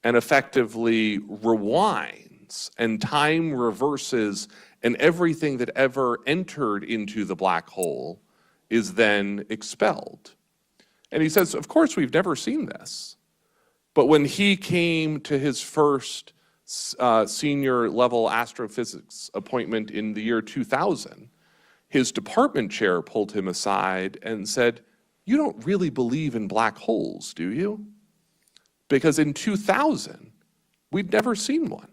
and effectively rewinds, and time reverses, and everything that ever entered into the black hole is then expelled. And he says, of course, we've never seen this. But when he came to his first senior level astrophysics appointment in the year 2000, his department chair pulled him aside and said, you don't really believe in black holes, do you? Because in 2000, we'd never seen one.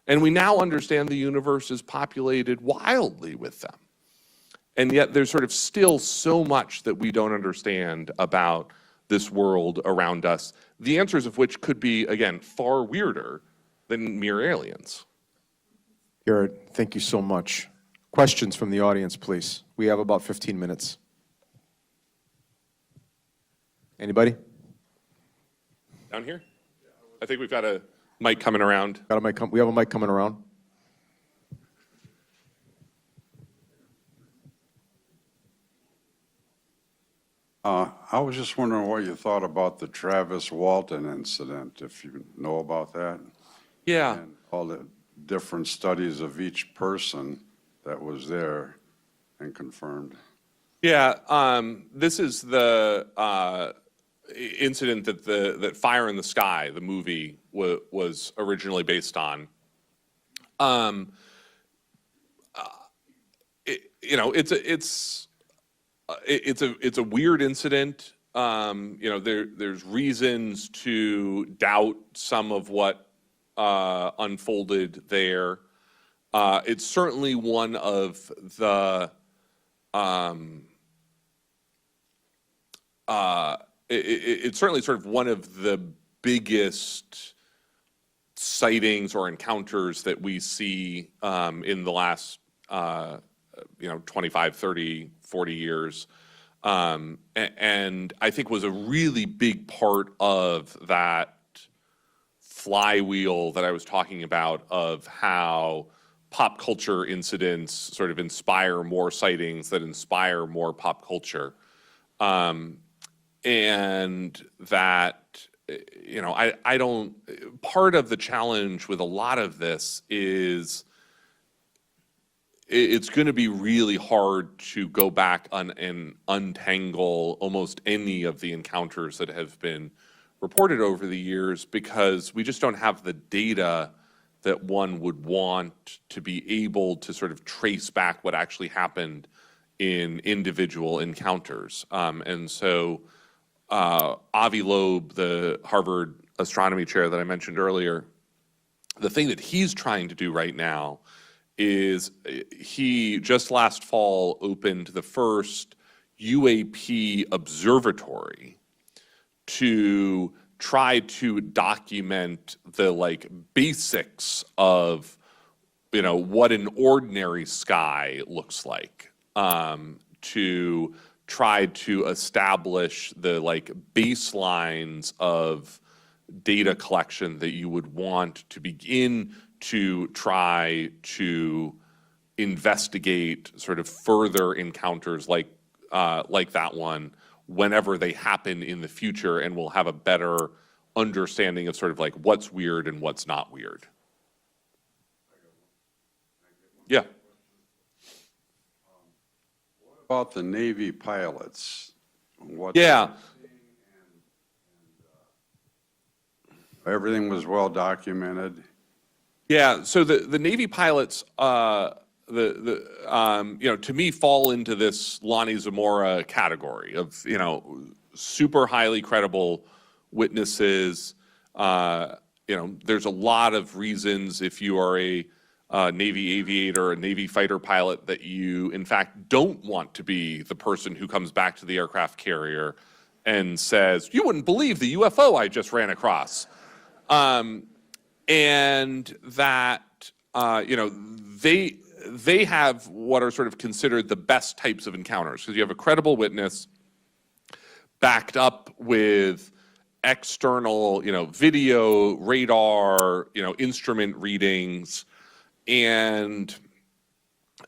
And we now understand the universe is populated wildly with them. And yet there's sort of still so much that we don't understand about this world around us, the answers of which could be, again, far weirder than mere aliens. Gerald, thank you so much. Questions from the audience, please. We have about 15 minutes. Anybody? Down here? I think we've got a mic coming around. We have a mic coming around. I was just wondering what you thought about the Travis Walton incident, if you know about that. Yeah. And all the different studies of each person that was there and confirmed. Yeah, this is the incident that Fire in the Sky, the movie, was originally based on. It's a weird incident. There's reasons to doubt some of what unfolded there. It's certainly one of the it's certainly sort of one of the biggest sightings or encounters that we see in the last 25, 30, 40 years. And I think was a really big part of that flywheel that I was talking about of how pop culture incidents sort of inspire more sightings that inspire more pop culture. And that, you know, I don't, part of the challenge with a lot of this is it's going to be really hard to go back and untangle almost any of the encounters that have been reported over the years, because we just don't have the data that one would want to be able to sort of trace back what actually happened in individual encounters. And so Avi Loeb, the Harvard astronomy chair that I mentioned earlier, the thing that he's trying to do right now is he just last fall opened the first UAP observatory to try to document the like basics of, you know, what an ordinary sky looks like, to try to establish the like baselines of data collection that you would want to begin to try to investigate sort of further encounters like that one whenever they happen in the future, and we'll have a better understanding of sort of like what's weird and what's not weird. Yeah. What about the Navy pilots? Yeah. Everything was well documented. Yeah, so the Navy pilots, you know, to me fall into this Lonnie Zamora category of, you know, super highly credible witnesses. You know, there's a lot of reasons if you are a Navy aviator, a Navy fighter pilot, that you in fact don't want to be the person who comes back to the aircraft carrier and says, "You wouldn't believe the UFO I just ran across." And that, you know, they have what are sort of considered the best types of encounters, because you have a credible witness backed up with external, you know, video, radar, you know, instrument readings, and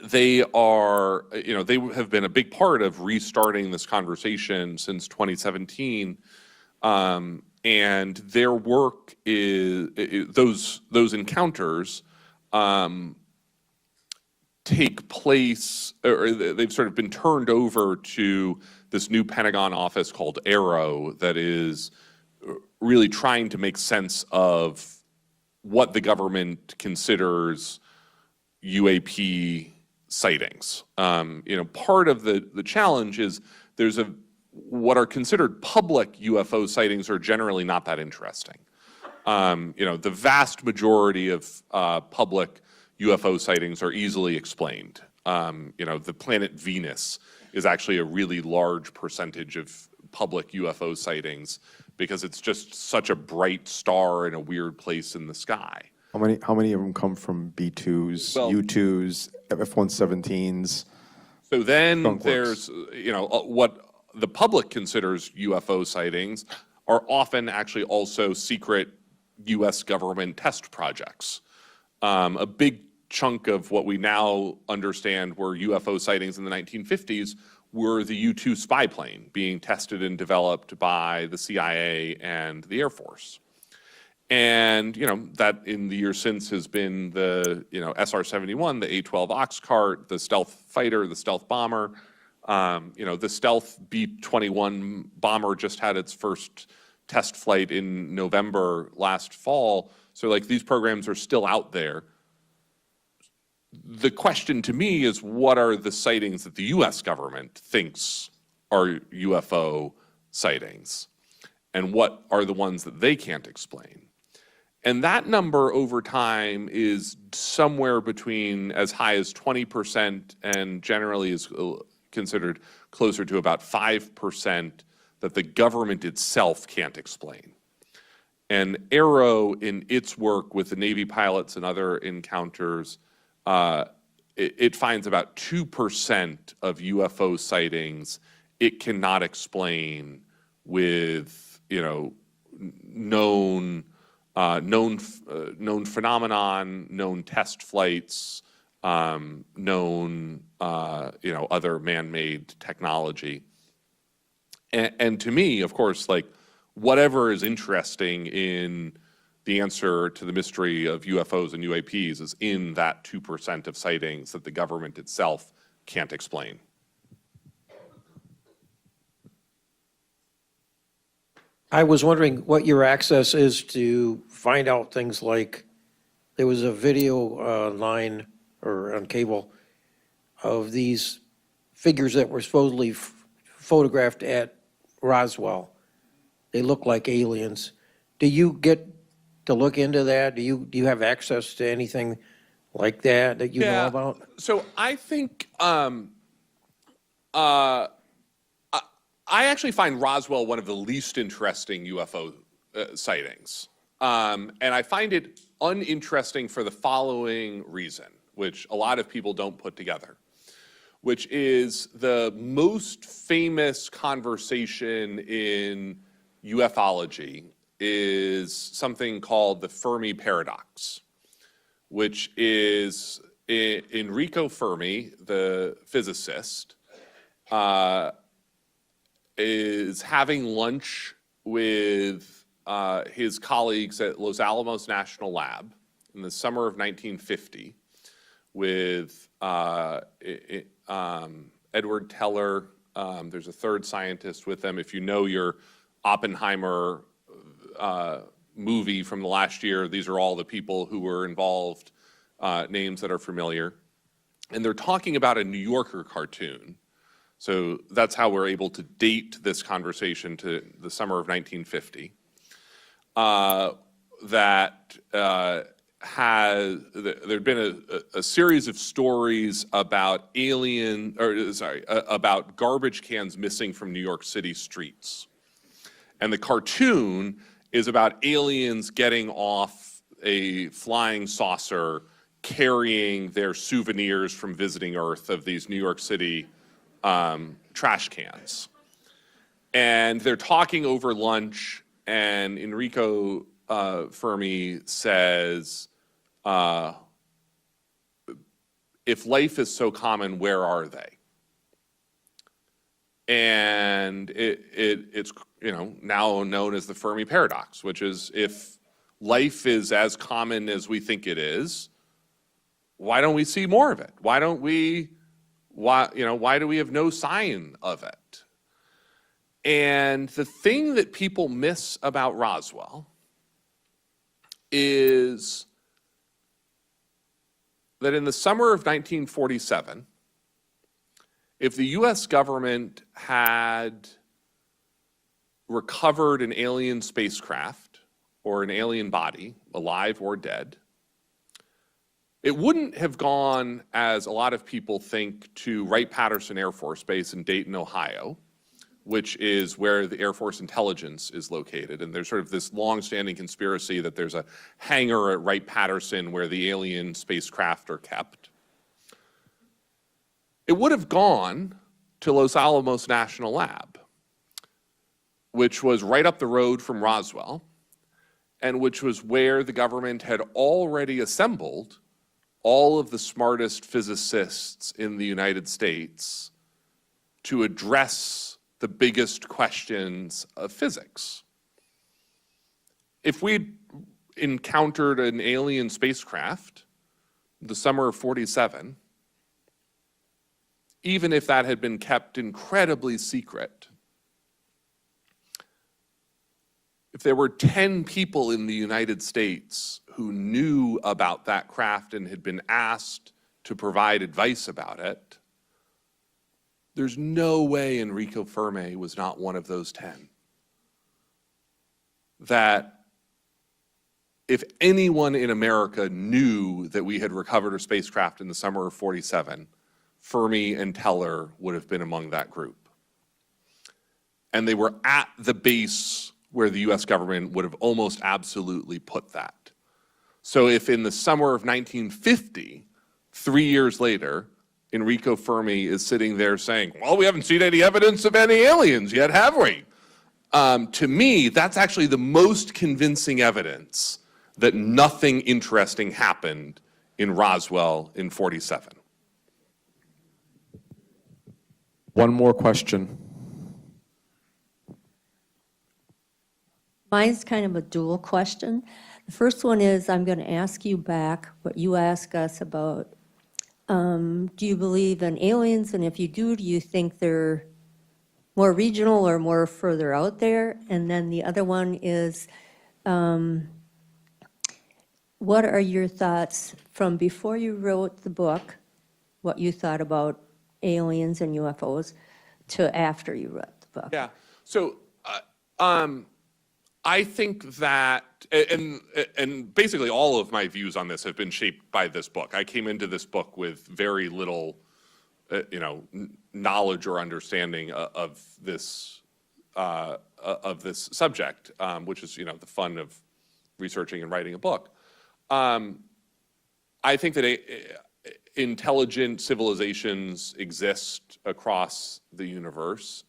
they are, you know, they have been a big part of restarting this conversation since 2017. And their work is those encounters take place, or they've sort of been turned over to this new Pentagon office called Arrow that is really trying to make sense of what the government considers UAP sightings. You know, part of the challenge is there's what are considered public UFO sightings are generally not that interesting. You know, the vast majority of public UFO sightings are easily explained. You know, the planet Venus is actually a really large percentage of public UFO sightings because it's just such a bright star in a weird place in the sky. How many of them come from B-2s, Well, U-2s, F-117s? So then Skunk there's, you know, what the public considers UFO sightings are often actually also secret U.S. government test projects. A big chunk of what we now understand were UFO sightings in the 1950s were the U-2 spy plane being tested and developed by the CIA and the Air Force. And, you know, that in the years since has been the, you know, SR-71, the A-12 Oxcart, the stealth fighter, the stealth bomber. You know, the stealth B-21 bomber just had its first test flight in November last fall. So, like, these programs are still out there. The question to me is, what are the sightings that the U.S. government thinks are UFO sightings? And what are the ones that they can't explain? And that number over time is somewhere between as high as 20% and generally is considered closer to about 5% that the government itself can't explain. And Arrow, in its work with the Navy pilots and other encounters, it finds about 2% of UFO sightings it cannot explain with, known phenomenon, known test flights, known, other man-made technology. And to me, of course, like, whatever is interesting in the answer to the mystery of UFOs and UAPs is in that 2% of sightings that the government itself can't explain. I was wondering what your access is to find out things like, there was a video line or on cable of these figures that were supposedly photographed at Roswell. They look like aliens. Do you get to look into that? Do you have access to anything like that you know about? So I think I actually find Roswell one of the least interesting UFO sightings. And I find it uninteresting for the following reason, which a lot of people don't put together, which is the most famous conversation in ufology is something called the Fermi paradox, which is Enrico Fermi, the physicist, is having lunch with his colleagues at Los Alamos National Lab in the summer of 1950 with Edward Teller. There's a third scientist with them. If you know your Oppenheimer movie from the last year, these are all the people who were involved, names that are familiar. And they're talking about a New Yorker cartoon. So that's how we're able to date this conversation to the summer of 1950. There'd been a series of stories about about garbage cans missing from New York City streets. And the cartoon is about aliens getting off a flying saucer carrying their souvenirs from visiting Earth of these New York City trash cans. And they're talking over lunch, and Enrico Fermi says, if life is so common, where are they? And it's now known as the Fermi paradox, which is, if life is as common as we think it is, why don't we see more of it? Why do we have no sign of it? And the thing that people miss about Roswell is that in the summer of 1947, if the US government had recovered an alien spacecraft or an alien body, alive or dead, it wouldn't have gone, as a lot of people think, to Wright-Patterson Air Force Base in Dayton, Ohio, which is where the Air Force Intelligence is located. And there's sort of this long-standing conspiracy that there's a hangar at Wright-Patterson where the alien spacecraft are kept. It would have gone to Los Alamos National Lab, which was right up the road from Roswell, and which was where the government had already assembled all of the smartest physicists in the United States to address the biggest questions of physics. If we'd encountered an alien spacecraft the summer of '47, even if that had been kept incredibly secret, if there were 10 people in the United States who knew about that craft and had been asked to provide advice about it, there's no way Enrico Fermi was not one of those 10. That if anyone in America knew that we had recovered a spacecraft in the summer of '47, Fermi and Teller would have been among that group. And they were at the base where the US government would have almost absolutely put that. So if in the summer of 1950, 3 years later, Enrico Fermi is sitting there saying, well, we haven't seen any evidence of any aliens yet, have we? To me, that's actually the most convincing evidence that nothing interesting happened in Roswell in '47. One more question. Mine's kind of a dual question. The first one is, I'm going to ask you back what you asked us about, do you believe in aliens? And if you do you think they're more regional or more further out there? And then the other one is, what are your thoughts from before you wrote the book, what you thought about aliens and UFOs, to after you wrote the book? Yeah. So I think that, and basically all of my views on this have been shaped by this book. I came into this book with very little, knowledge or understanding of this subject, which is, the fun of researching and writing a book. I think that intelligent civilizations exist across the universe.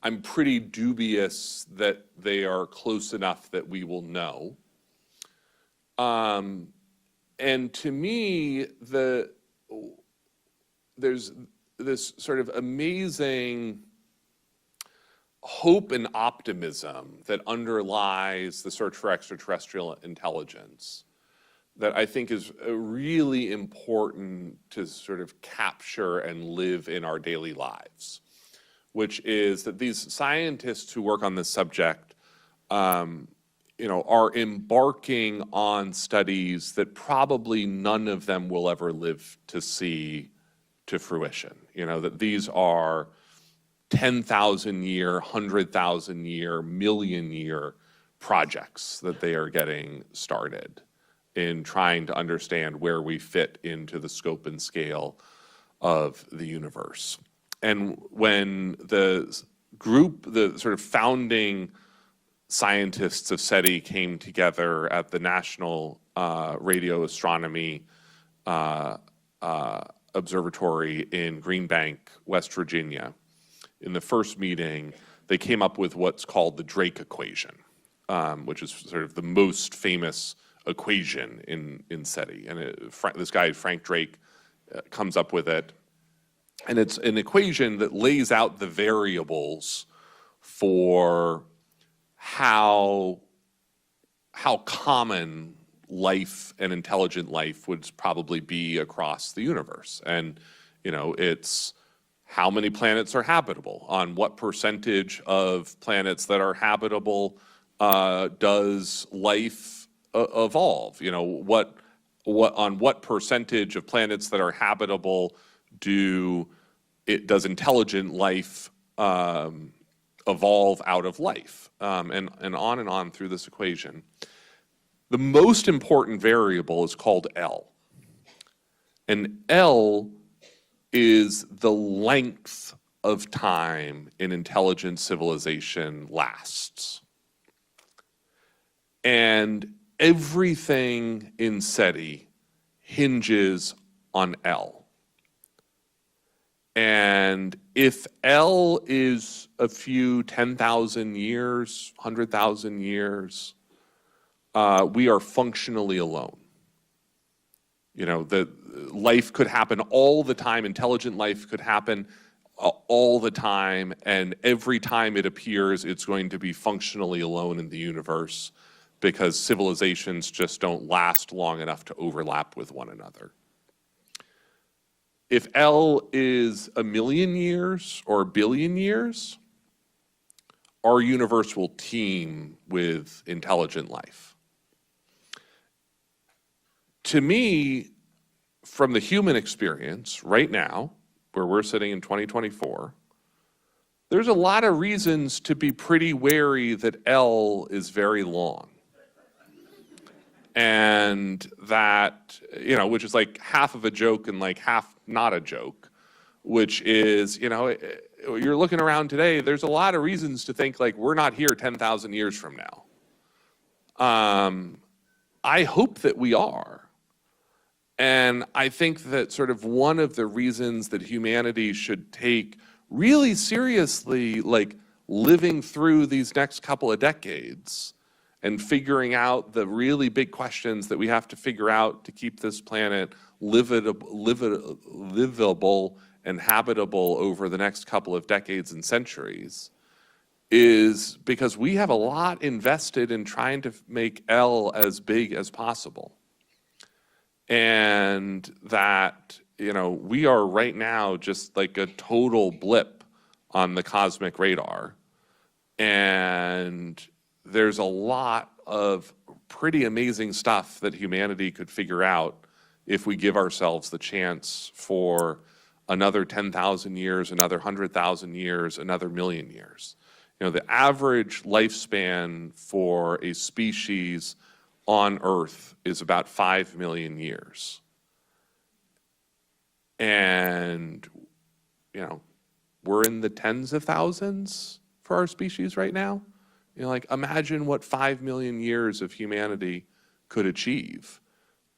I'm pretty dubious that they are close enough that we will know. And to me, there's this sort of amazing hope and optimism that underlies the search for extraterrestrial intelligence that I think is really important to sort of capture and live in our daily lives, which is that these scientists who work on this subject, are embarking on studies that probably none of them will ever live to see to fruition. That these are 10,000-year, 100,000-year, million-year projects that they are getting started in trying to understand where we fit into the scope and scale of the universe. And when the group, the sort of founding scientists of SETI came together at the National Radio Astronomy Observatory in Green Bank, West Virginia, in the first meeting, they came up with what's called the Drake equation, which is sort of the most famous equation in SETI. And this guy, Frank Drake, comes up with it. And it's an equation that lays out the variables for how common life and intelligent life would probably be across the universe. And, it's how many planets are habitable, on what percentage of planets that are habitable does life evolve, on what percentage of planets that are habitable does intelligent life evolve out of life, and on through this equation. The most important variable is called L. And L is the length of time an intelligent civilization lasts. And everything in SETI hinges on L. And if L is a few 10,000 years, 100,000 years, we are functionally alone. The life could happen all the time, intelligent life could happen all the time, and every time it appears, it's going to be functionally alone in the universe because civilizations just don't last long enough to overlap with one another. If L is 1 million years or 1 billion years, our universe will teem with intelligent life. To me, from the human experience right now, where we're sitting in 2024, there's a lot of reasons to be pretty wary that L is very long. And that, which is like half of a joke and like half not a joke, which is, you're looking around today, there's a lot of reasons to think like we're not here 10,000 years from now. I hope that we are. And I think that sort of one of the reasons that humanity should take really seriously, like living through these next couple of decades and figuring out the really big questions that we have to figure out to keep this planet livable and habitable over the next couple of decades and centuries, is because we have a lot invested in trying to make L as big as possible. And that, we are right now just like a total blip on the cosmic radar. And there's a lot of pretty amazing stuff that humanity could figure out if we give ourselves the chance for another 10,000 years, another 100,000 years, another million years. The average lifespan for a species on Earth is about 5 million years. And, we're in the tens of thousands for our species right now. Imagine what 5 million years of humanity could achieve,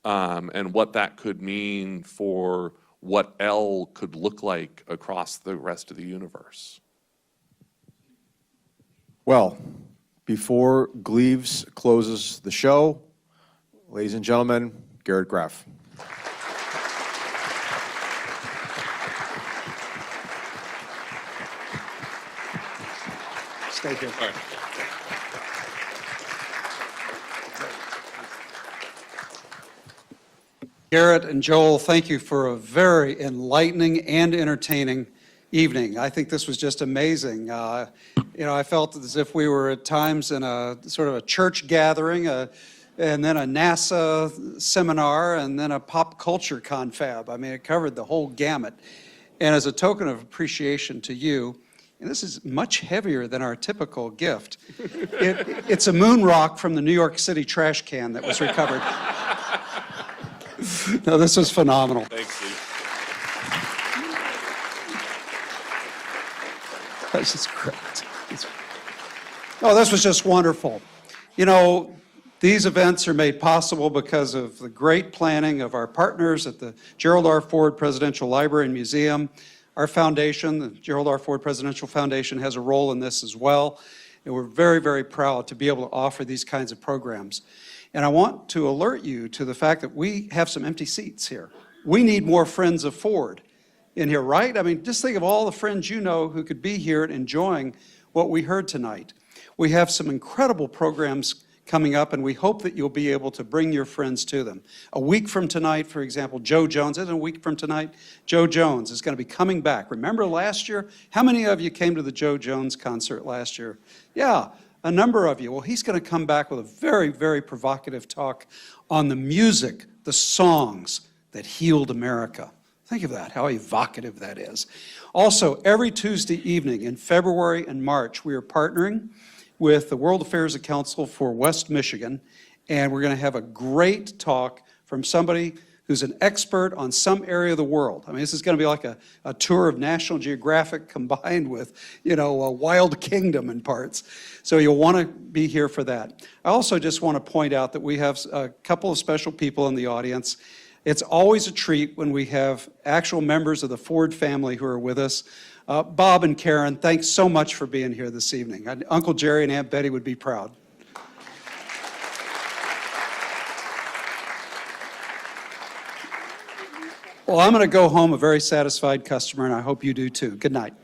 and what that could mean for what L could look like across the rest of the universe. Well, before Gleaves closes the show, ladies and gentlemen, Gerald Graff. Stay here. All right. Garrett and Joel, thank you for a very enlightening and entertaining evening. I think this was just amazing. I felt as if we were at times in a sort of a church gathering, and then a NASA seminar, and then a pop culture confab. I mean, it covered the whole gamut. And as a token of appreciation to you, and this is much heavier than our typical gift, it's a moon rock from the New York City trash can that was recovered. No, this was phenomenal. Thanks, Steve. This is great. Oh, this was just wonderful. These events are made possible because of the great planning of our partners at the Gerald R. Ford Presidential Library and Museum. Our foundation, the Gerald R. Ford Presidential Foundation, has a role in this as well. And we're very, very proud to be able to offer these kinds of programs. And I want to alert you to the fact that we have some empty seats here. We need more friends of Ford in here, right? I mean, just think of all the friends you know who could be here and enjoying what we heard tonight. We have some incredible programs coming up, and we hope that you'll be able to bring your friends to them. A week from tonight, for example, Joe Jones, isn't it a week from tonight? Joe Jones is going to be coming back. Remember last year? How many of you came to the Joe Jones concert last year? Yeah, a number of you. Well, he's going to come back with a very, very provocative talk on the music, the songs that healed America. Think of that, how evocative that is. Also, every Tuesday evening in February and March, we are partnering with the World Affairs Council for West Michigan, and we're going to have a great talk from somebody who's an expert on some area of the world. I mean, this is going to be like a tour of National Geographic combined with, a wild kingdom in parts. So you'll want to be here for that. I also just want to point out that we have a couple of special people in the audience. It's always a treat when we have actual members of the Ford family who are with us. Bob and Karen, thanks so much for being here this evening. Uncle Jerry and Aunt Betty would be proud. Well, I'm going to go home a very satisfied customer, and I hope you do too. Good night.